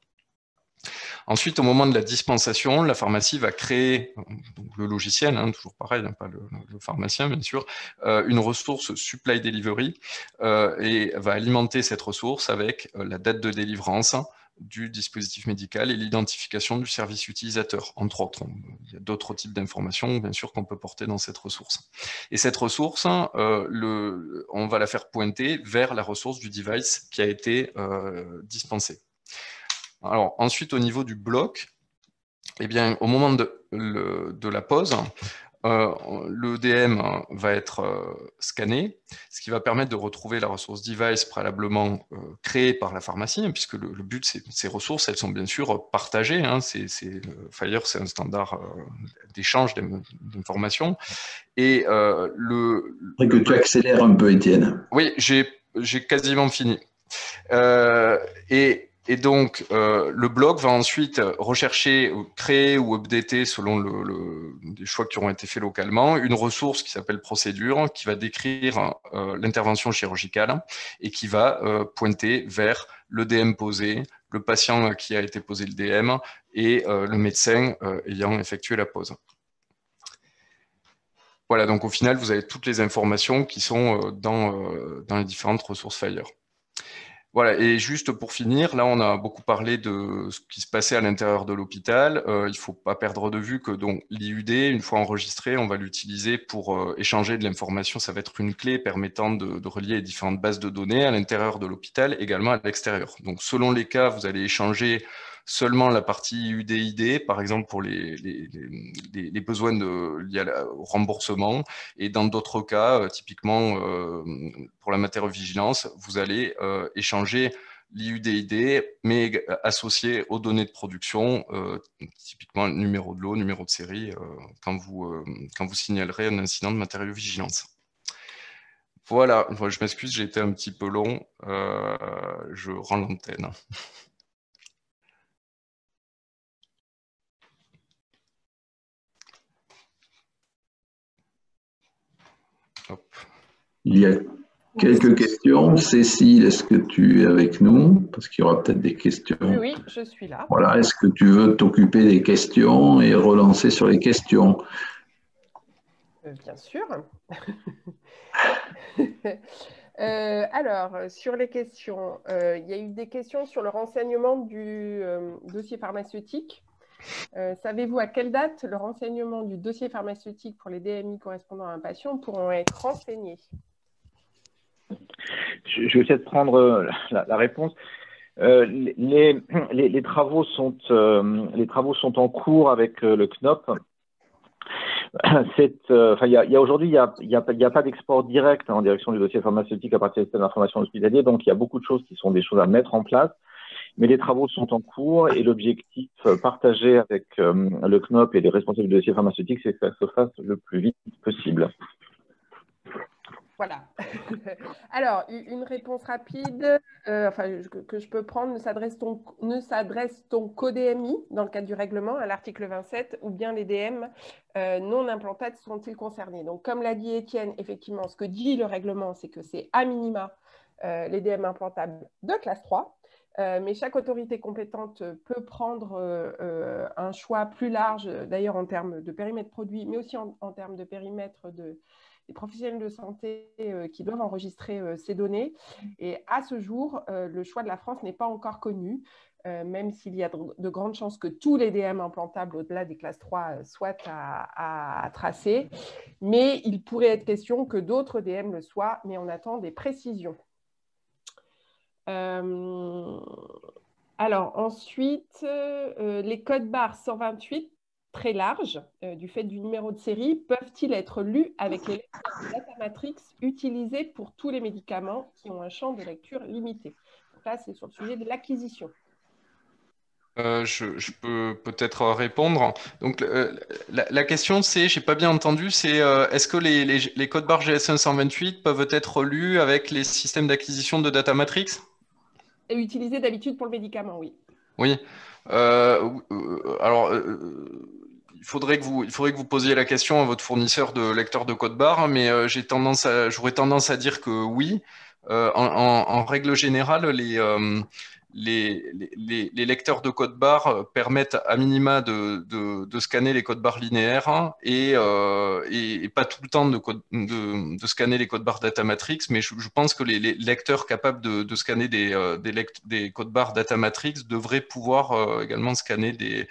Ensuite, au moment de la dispensation, la pharmacie va créer, donc le logiciel, toujours pareil, pas le pharmacien bien sûr, une ressource Supply Delivery et va alimenter cette ressource avec la date de délivrance du dispositif médical et l'identification du service utilisateur, entre autres. Il y a d'autres types d'informations, bien sûr, qu'on peut porter dans cette ressource. Et cette ressource, on va la faire pointer vers la ressource du device qui a été dispensé. Alors, ensuite, au niveau du bloc, eh bien, au moment de la pause, le DM va être scanné, ce qui va permettre de retrouver la ressource device préalablement créée par la pharmacie, puisque le but, ces ressources, elles sont bien sûr partagées. FHIR, c'est un standard d'échange d'informations. Et que tu accélères un peu, Étienne. Oui, j'ai quasiment fini. Et donc, le bloc va ensuite rechercher, créer ou updater, selon les choix qui auront été faits localement, une ressource qui s'appelle procédure, qui va décrire l'intervention chirurgicale et qui va pointer vers le DM posé, le patient à qui a été posé le DM et le médecin ayant effectué la pose. Voilà, donc au final, vous avez toutes les informations qui sont dans les différentes ressources FHIR. Voilà, et juste pour finir, là on a beaucoup parlé de ce qui se passait à l'intérieur de l'hôpital. Il ne faut pas perdre de vue que l'IUD, une fois enregistré, on va l'utiliser pour échanger de l'information. Ça va être une clé permettant de relier les différentes bases de données à l'intérieur de l'hôpital, également à l'extérieur. Donc selon les cas, vous allez échanger seulement la partie IUD-ID, par exemple pour les besoins liés au remboursement, et dans d'autres cas, typiquement pour la matériovigilance, vous allez échanger l'IUD-ID, mais associé aux données de production, typiquement numéro de lot, numéro de série, quand vous signalerez un incident de matériovigilance. Voilà, je m'excuse, j'ai été un petit peu long, je rends l'antenne. Hop. Il y a quelques questions. Cécile, est-ce que tu es avec nous? Parce qu'il y aura peut-être des questions. Oui, je suis là. Voilà, est-ce que tu veux t'occuper des questions et relancer sur les questions? Bien sûr. Alors, sur les questions, il y a eu des questions sur le renseignement du dossier pharmaceutique. Savez-vous à quelle date le renseignement du dossier pharmaceutique pour les DMI correspondant à un patient pourront être renseignés? Je vais essayer de prendre la réponse. Les travaux sont en cours avec le CNOP. Aujourd'hui, il n'y a pas d'export direct en direction du dossier pharmaceutique à partir du système d'information hospitalier, donc il y a beaucoup de choses qui sont des choses à mettre en place. Mais les travaux sont en cours et l'objectif partagé avec le CNOP et les responsables du dossier pharmaceutique, c'est que ça se fasse le plus vite possible. Voilà. Alors, une réponse rapide que je peux prendre, ne s'adresse-t-on qu'au DMI dans le cadre du règlement à l'article 27 ou bien les DM non implantables sont-ils concernés? Donc, comme l'a dit Étienne, effectivement, ce que dit le règlement, c'est que c'est à minima les DM implantables de classe 3. Mais chaque autorité compétente peut prendre un choix plus large, d'ailleurs en termes de périmètre produit, mais aussi en termes de périmètre des professionnels de santé qui doivent enregistrer ces données. Et à ce jour, le choix de la France n'est pas encore connu. même s'il y a de grandes chances que tous les DM implantables au-delà des classes 3 soient à tracer. Mais il pourrait être question que d'autres DM le soient, mais on attend des précisions. Alors ensuite, les codes barres 128, très larges, du fait du numéro de série, peuvent-ils être lus avec les lecteurs de data matrix utilisés pour tous les médicaments qui ont un champ de lecture limité? Donc là, c'est sur le sujet de l'acquisition. Je peux peut-être répondre. Donc, la question, c'est, je n'ai pas bien entendu, c'est est-ce que les codes barres GS1 128 peuvent être lus avec les systèmes d'acquisition de data matrix? Et utilisés d'habitude pour le médicament, oui. Oui. Alors, il faudrait que vous posiez la question à votre fournisseur de lecteur de code barre, mais j'aurais tendance à dire que oui. En règle générale, les lecteurs de code barre permettent à minima de scanner les codes barres linéaires, hein, et pas tout le temps de scanner les codes barres data matrix, mais je pense que les lecteurs capables de scanner des codes barres data matrix devraient pouvoir également scanner des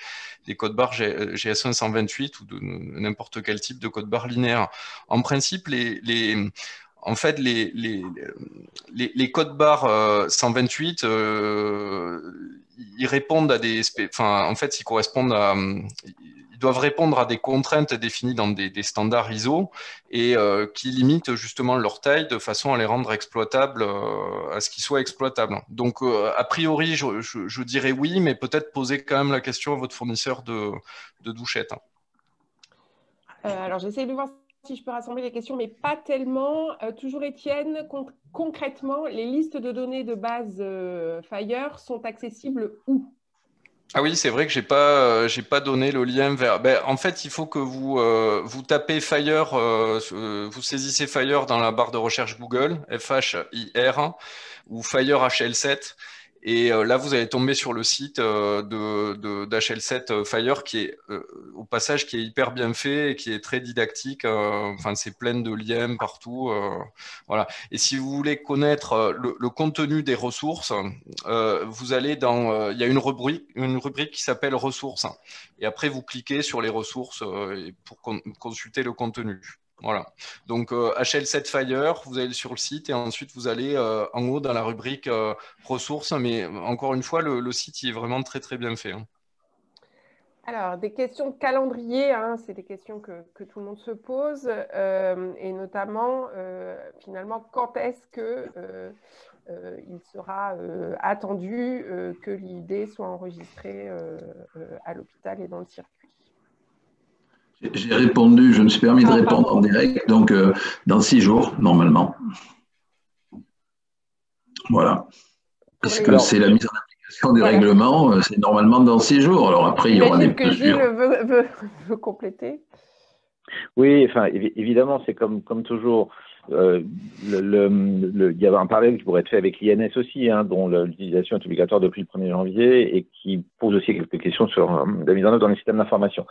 codes barres GS1 128 ou de n'importe quel type de code barre linéaire. En principe, en fait, les codes barres 128, ils répondent à en fait, ils doivent répondre à des contraintes définies dans des standards ISO et qui limitent justement leur taille de façon à les rendre exploitables, à ce qu'ils soient exploitables. Donc, a priori, je dirais oui, mais peut-être poser quand même la question à votre fournisseur de douchettes. Alors, j'essaie de voir si je peux rassembler les questions, mais pas tellement. Toujours Étienne, concrètement, les listes de données de base Fire sont accessibles où? Ah oui, c'est vrai que j'ai pas donné le lien vers. En fait, il faut que vous tapez Fire, vous saisissez Fire dans la barre de recherche Google, FHIR, ou Fire HL7. Et là, vous allez tomber sur le site d'HL7 Fire qui est, au passage, qui est hyper bien fait et qui est très didactique. Enfin, c'est plein de liens partout. Voilà. Et si vous voulez connaître le contenu des ressources, vous allez il y a une rubrique qui s'appelle ressources. Et après, vous cliquez sur les ressources pour consulter le contenu. Voilà. Donc, HL7 Fire, vous allez sur le site et ensuite vous allez en haut dans la rubrique ressources. Mais encore une fois, le site il est vraiment très très bien fait, hein. Alors, des questions de calendrier, hein, c'est des questions que tout le monde se pose, et notamment, finalement, quand est-ce qu'il sera attendu que l'IUD soit enregistré à l'hôpital et dans le circuit? J'ai répondu, je me suis permis de répondre en direct, donc dans 6 jours, normalement. Voilà. Parce que c'est la mise en application des règlements, c'est normalement dans 6 jours. Alors après, il y aura des mesures. Gilles veut compléter. Oui, enfin, évidemment, c'est comme toujours. Il y a un parallèle qui pourrait être fait avec l'INS aussi, hein, dont l'utilisation est obligatoire depuis le 1er janvier et qui pose aussi quelques questions sur la mise en œuvre dans les systèmes d'information.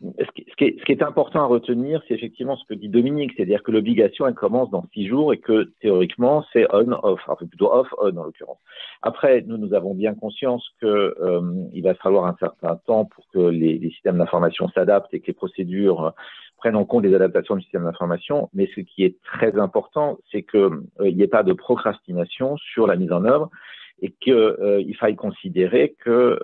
Ce qui est important à retenir, c'est effectivement ce que dit Dominique, c'est-à-dire que l'obligation, elle commence dans 6 jours et que théoriquement, c'est on-off, enfin plutôt off-on en l'occurrence. Après, nous avons bien conscience qu'il va falloir un certain temps pour que les systèmes d'information s'adaptent et que les procédures prennent en compte les adaptations du système d'information, mais ce qui est très important, c'est qu'il n'y ait pas de procrastination sur la mise en œuvre et qu'il faille considérer que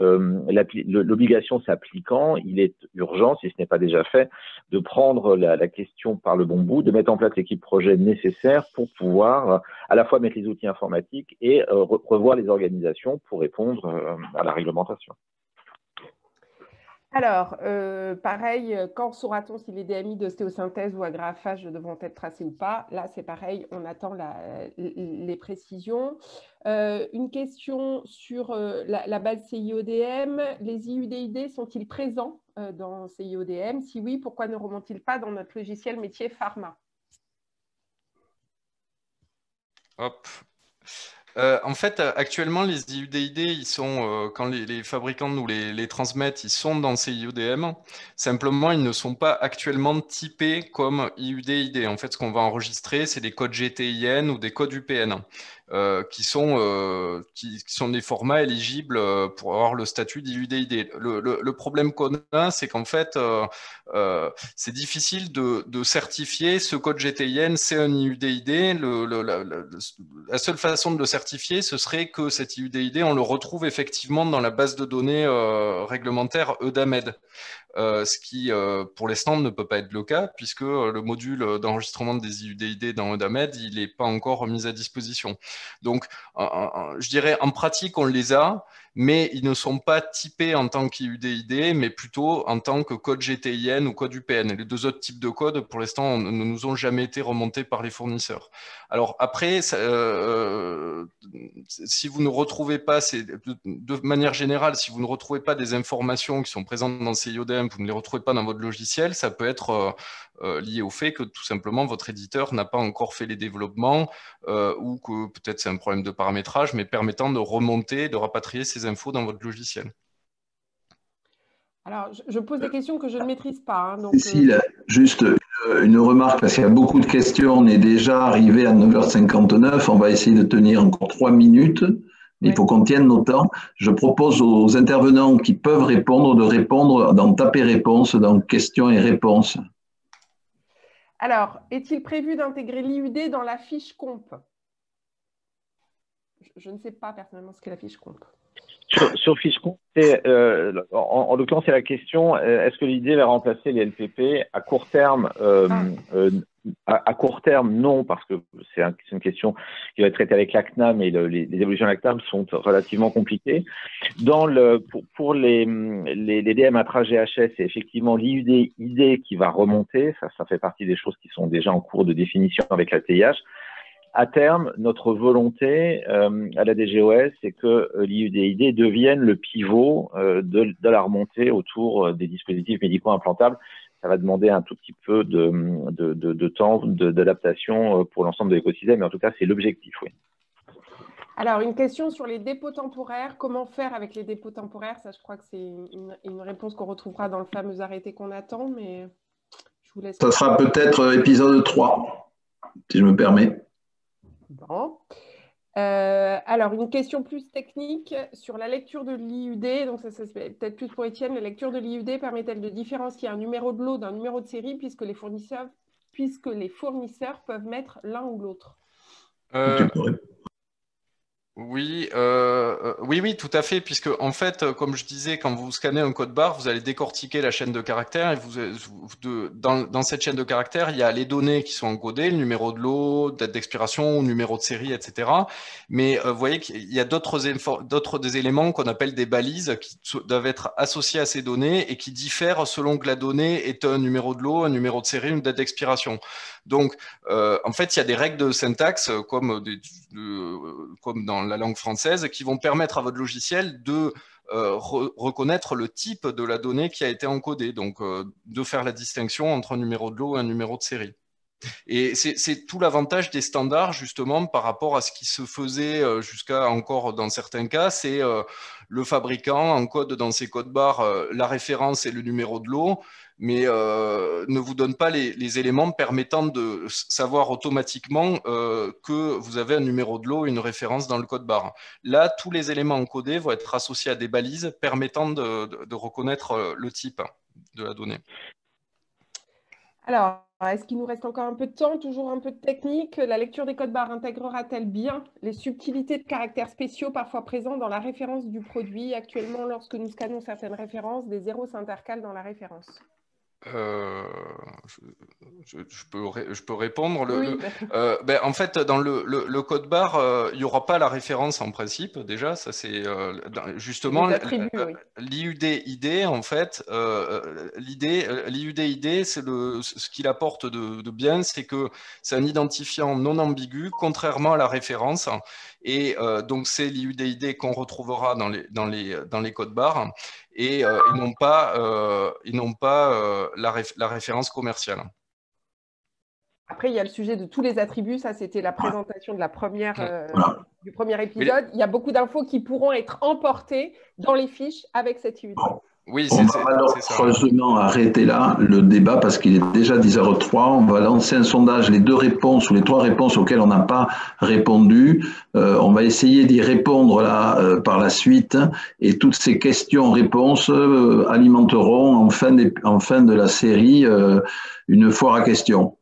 l'obligation s'appliquant, il est urgent, si ce n'est pas déjà fait, de prendre la question par le bon bout, de mettre en place l'équipe projet nécessaire pour pouvoir à la fois mettre les outils informatiques et revoir les organisations pour répondre à la réglementation. Alors, pareil, quand saura-t-on si les DMI d'ostéosynthèse ou agrafage devront être tracés ou pas? Là, c'est pareil, on attend les précisions. Une question sur la base CIODM. Les IUDID sont-ils présents dans CIODM? Si oui, pourquoi ne remontent-ils pas dans notre logiciel métier pharma? Hop. En fait, actuellement, les IUDID, ils sont, quand les fabricants nous les transmettent, ils sont dans ces IUDM. Simplement, ils ne sont pas actuellement typés comme IUDID. En fait, ce qu'on va enregistrer, c'est des codes GTIN ou des codes UPN. qui sont des formats éligibles pour avoir le statut d'IUDID. Le problème qu'on a, c'est qu'en fait, c'est difficile de certifier ce code GTIN, c'est un IUDID. La seule façon de le certifier, ce serait que cet IUDID, on le retrouve effectivement dans la base de données réglementaire EUDAMED. Ce qui, pour l'instant, ne peut pas être le cas, puisque le module d'enregistrement des IUDID dans EUDAMED, il n'est pas encore mis à disposition. Donc, je dirais, en pratique, on les a, mais ils ne sont pas typés en tant qu'IUDID, mais plutôt en tant que code GTIN ou code UPN. Les deux autres types de codes, pour l'instant, ne nous ont jamais été remontés par les fournisseurs. Alors après, si vous ne retrouvez pas, de manière générale, si vous ne retrouvez pas des informations qui sont présentes dans ces IODM, vous ne les retrouvez pas dans votre logiciel, ça peut être lié au fait que tout simplement votre éditeur n'a pas encore fait les développements ou que peut-être c'est un problème de paramétrage, mais permettant de remonter, de rapatrier ces infos dans votre logiciel. Alors, je pose des questions que je ne maîtrise pas. Hein, donc, Cécile, juste une remarque, parce qu'il y a beaucoup de questions. On est déjà arrivé à 9h59. On va essayer de tenir encore 3 minutes. Il faut qu'on tienne nos temps. Je propose aux intervenants qui peuvent répondre de répondre dans taper réponse, dans questions et réponses. Alors, est-il prévu d'intégrer l'IUD dans la fiche comp? Je ne sais pas personnellement ce qu'est la fiche comp. Sur fiche comp, en l'occurrence, c'est la question, est-ce que l'idée va remplacer les LPP à court terme? À court terme, non, parce que c'est une question qui va être traitée avec la CNAM et les évolutions de la CNAM sont relativement compliquées. Pour les DM à trajet HS, c'est effectivement l'IUD qui va remonter. Ça fait partie des choses qui sont déjà en cours de définition avec la TIH. À terme, notre volonté à la DGOS, c'est que l'IUDID devienne le pivot de la remontée autour des dispositifs médicaux implantables. Ça va demander un tout petit peu de temps d'adaptation pour l'ensemble de l'écosystème, mais en tout cas, c'est l'objectif, oui. Alors, une question sur les dépôts temporaires. Comment faire avec les dépôts temporaires? Ça, je crois que c'est une réponse qu'on retrouvera dans le fameux arrêté qu'on attend, mais je vous laisse. Ça sera peut-être épisode 3, si je me permets. Bon. Alors, une question plus technique sur la lecture de l'IUD. Donc, ça c'est peut-être plus pour Étienne. La lecture de l'IUD permet-elle de différencier un numéro de lot d'un numéro de série puisque les fournisseurs peuvent mettre l'un ou l'autre? Oui, oui, tout à fait, puisque en fait, comme je disais, quand vous scannez un code barre, vous allez décortiquer la chaîne de caractères et dans cette chaîne de caractères, il y a les données qui sont encodées, le numéro de lot, date d'expiration, numéro de série, etc. Mais vous voyez qu'il y a d'autres éléments qu'on appelle des balises qui doivent être associés à ces données et qui diffèrent selon que la donnée est un numéro de lot, un numéro de série, une date d'expiration. Donc, en fait, il y a des règles de syntaxe comme dans la langue française qui vont permettre à votre logiciel de reconnaître le type de la donnée qui a été encodée, donc de faire la distinction entre un numéro de lot et un numéro de série. Et c'est tout l'avantage des standards, justement, par rapport à ce qui se faisait jusqu'à encore dans certains cas, c'est le fabricant encode dans ses codes barres la référence et le numéro de lot, mais ne vous donne pas les éléments permettant de savoir automatiquement que vous avez un numéro de lot et une référence dans le code barre. Là, tous les éléments encodés vont être associés à des balises permettant de reconnaître le type de la donnée. Alors, est-ce qu'il nous reste encore un peu de temps? Toujours un peu de technique. La lecture des codes barres intégrera-t-elle bien les subtilités de caractères spéciaux parfois présents dans la référence du produit? Actuellement, lorsque nous scannons certaines références, des zéros s'intercalent dans la référence. Je peux répondre. Oui. En fait, dans le code barre, il n'y aura pas la référence en principe. Déjà, ça c'est justement l'IUDID. En fait, l'IUDID, c'est ce qu'il apporte de bien, c'est que c'est un identifiant non ambigu, contrairement à la référence. Et donc, c'est l'IUDID qu'on retrouvera dans les codes barres. Et ils n'ont pas la référence commerciale. Après, il y a le sujet de tous les attributs. Ça, c'était la présentation de la du premier épisode. Il y a beaucoup d'infos qui pourront être emportées dans les fiches avec cette IUD. Oui, On va malheureusement arrêter là le débat parce qu'il est déjà 10h03. On va lancer un sondage, les 2 réponses ou les 3 réponses auxquelles on n'a pas répondu. On va essayer d'y répondre là par la suite et toutes ces questions-réponses alimenteront en fin de la série une foire à questions.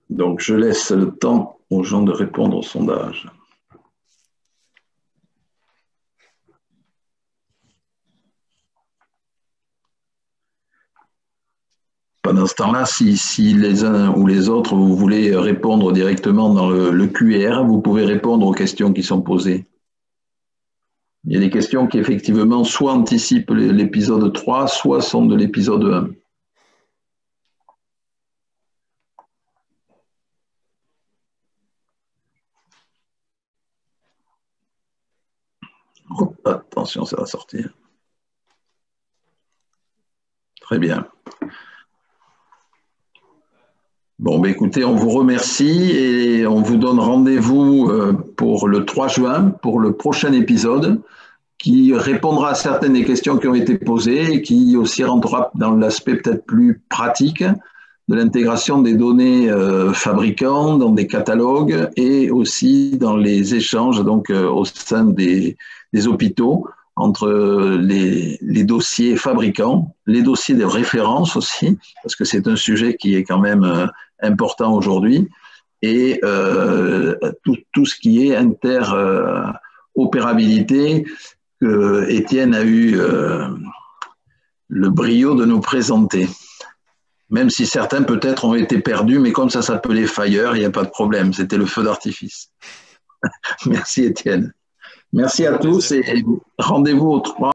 Donc je laisse le temps aux gens de répondre au sondage. Pendant ce temps-là, si les uns ou les autres, vous voulez répondre directement dans le QR, vous pouvez répondre aux questions qui sont posées. Il y a des questions qui, effectivement, soit anticipent l'épisode 3, soit sont de l'épisode 1. Oh, attention, ça va sortir. Très bien. Bon, ben écoutez, on vous remercie et on vous donne rendez-vous pour le 3 juin, pour le prochain épisode, qui répondra à certaines des questions qui ont été posées et qui aussi rentrera dans l'aspect peut-être plus pratique de l'intégration des données fabricants dans des catalogues et aussi dans les échanges donc, au sein des hôpitaux entre les dossiers fabricants, les dossiers de référence aussi, parce que c'est un sujet qui est quand même important aujourd'hui, et tout ce qui est interopérabilité que Étienne a eu le brio de nous présenter. Même si certains peut-être ont été perdus, mais comme ça s'appelait Fire, il n'y a pas de problème, c'était le feu d'artifice. Merci Étienne. Merci à tous et rendez-vous au 3.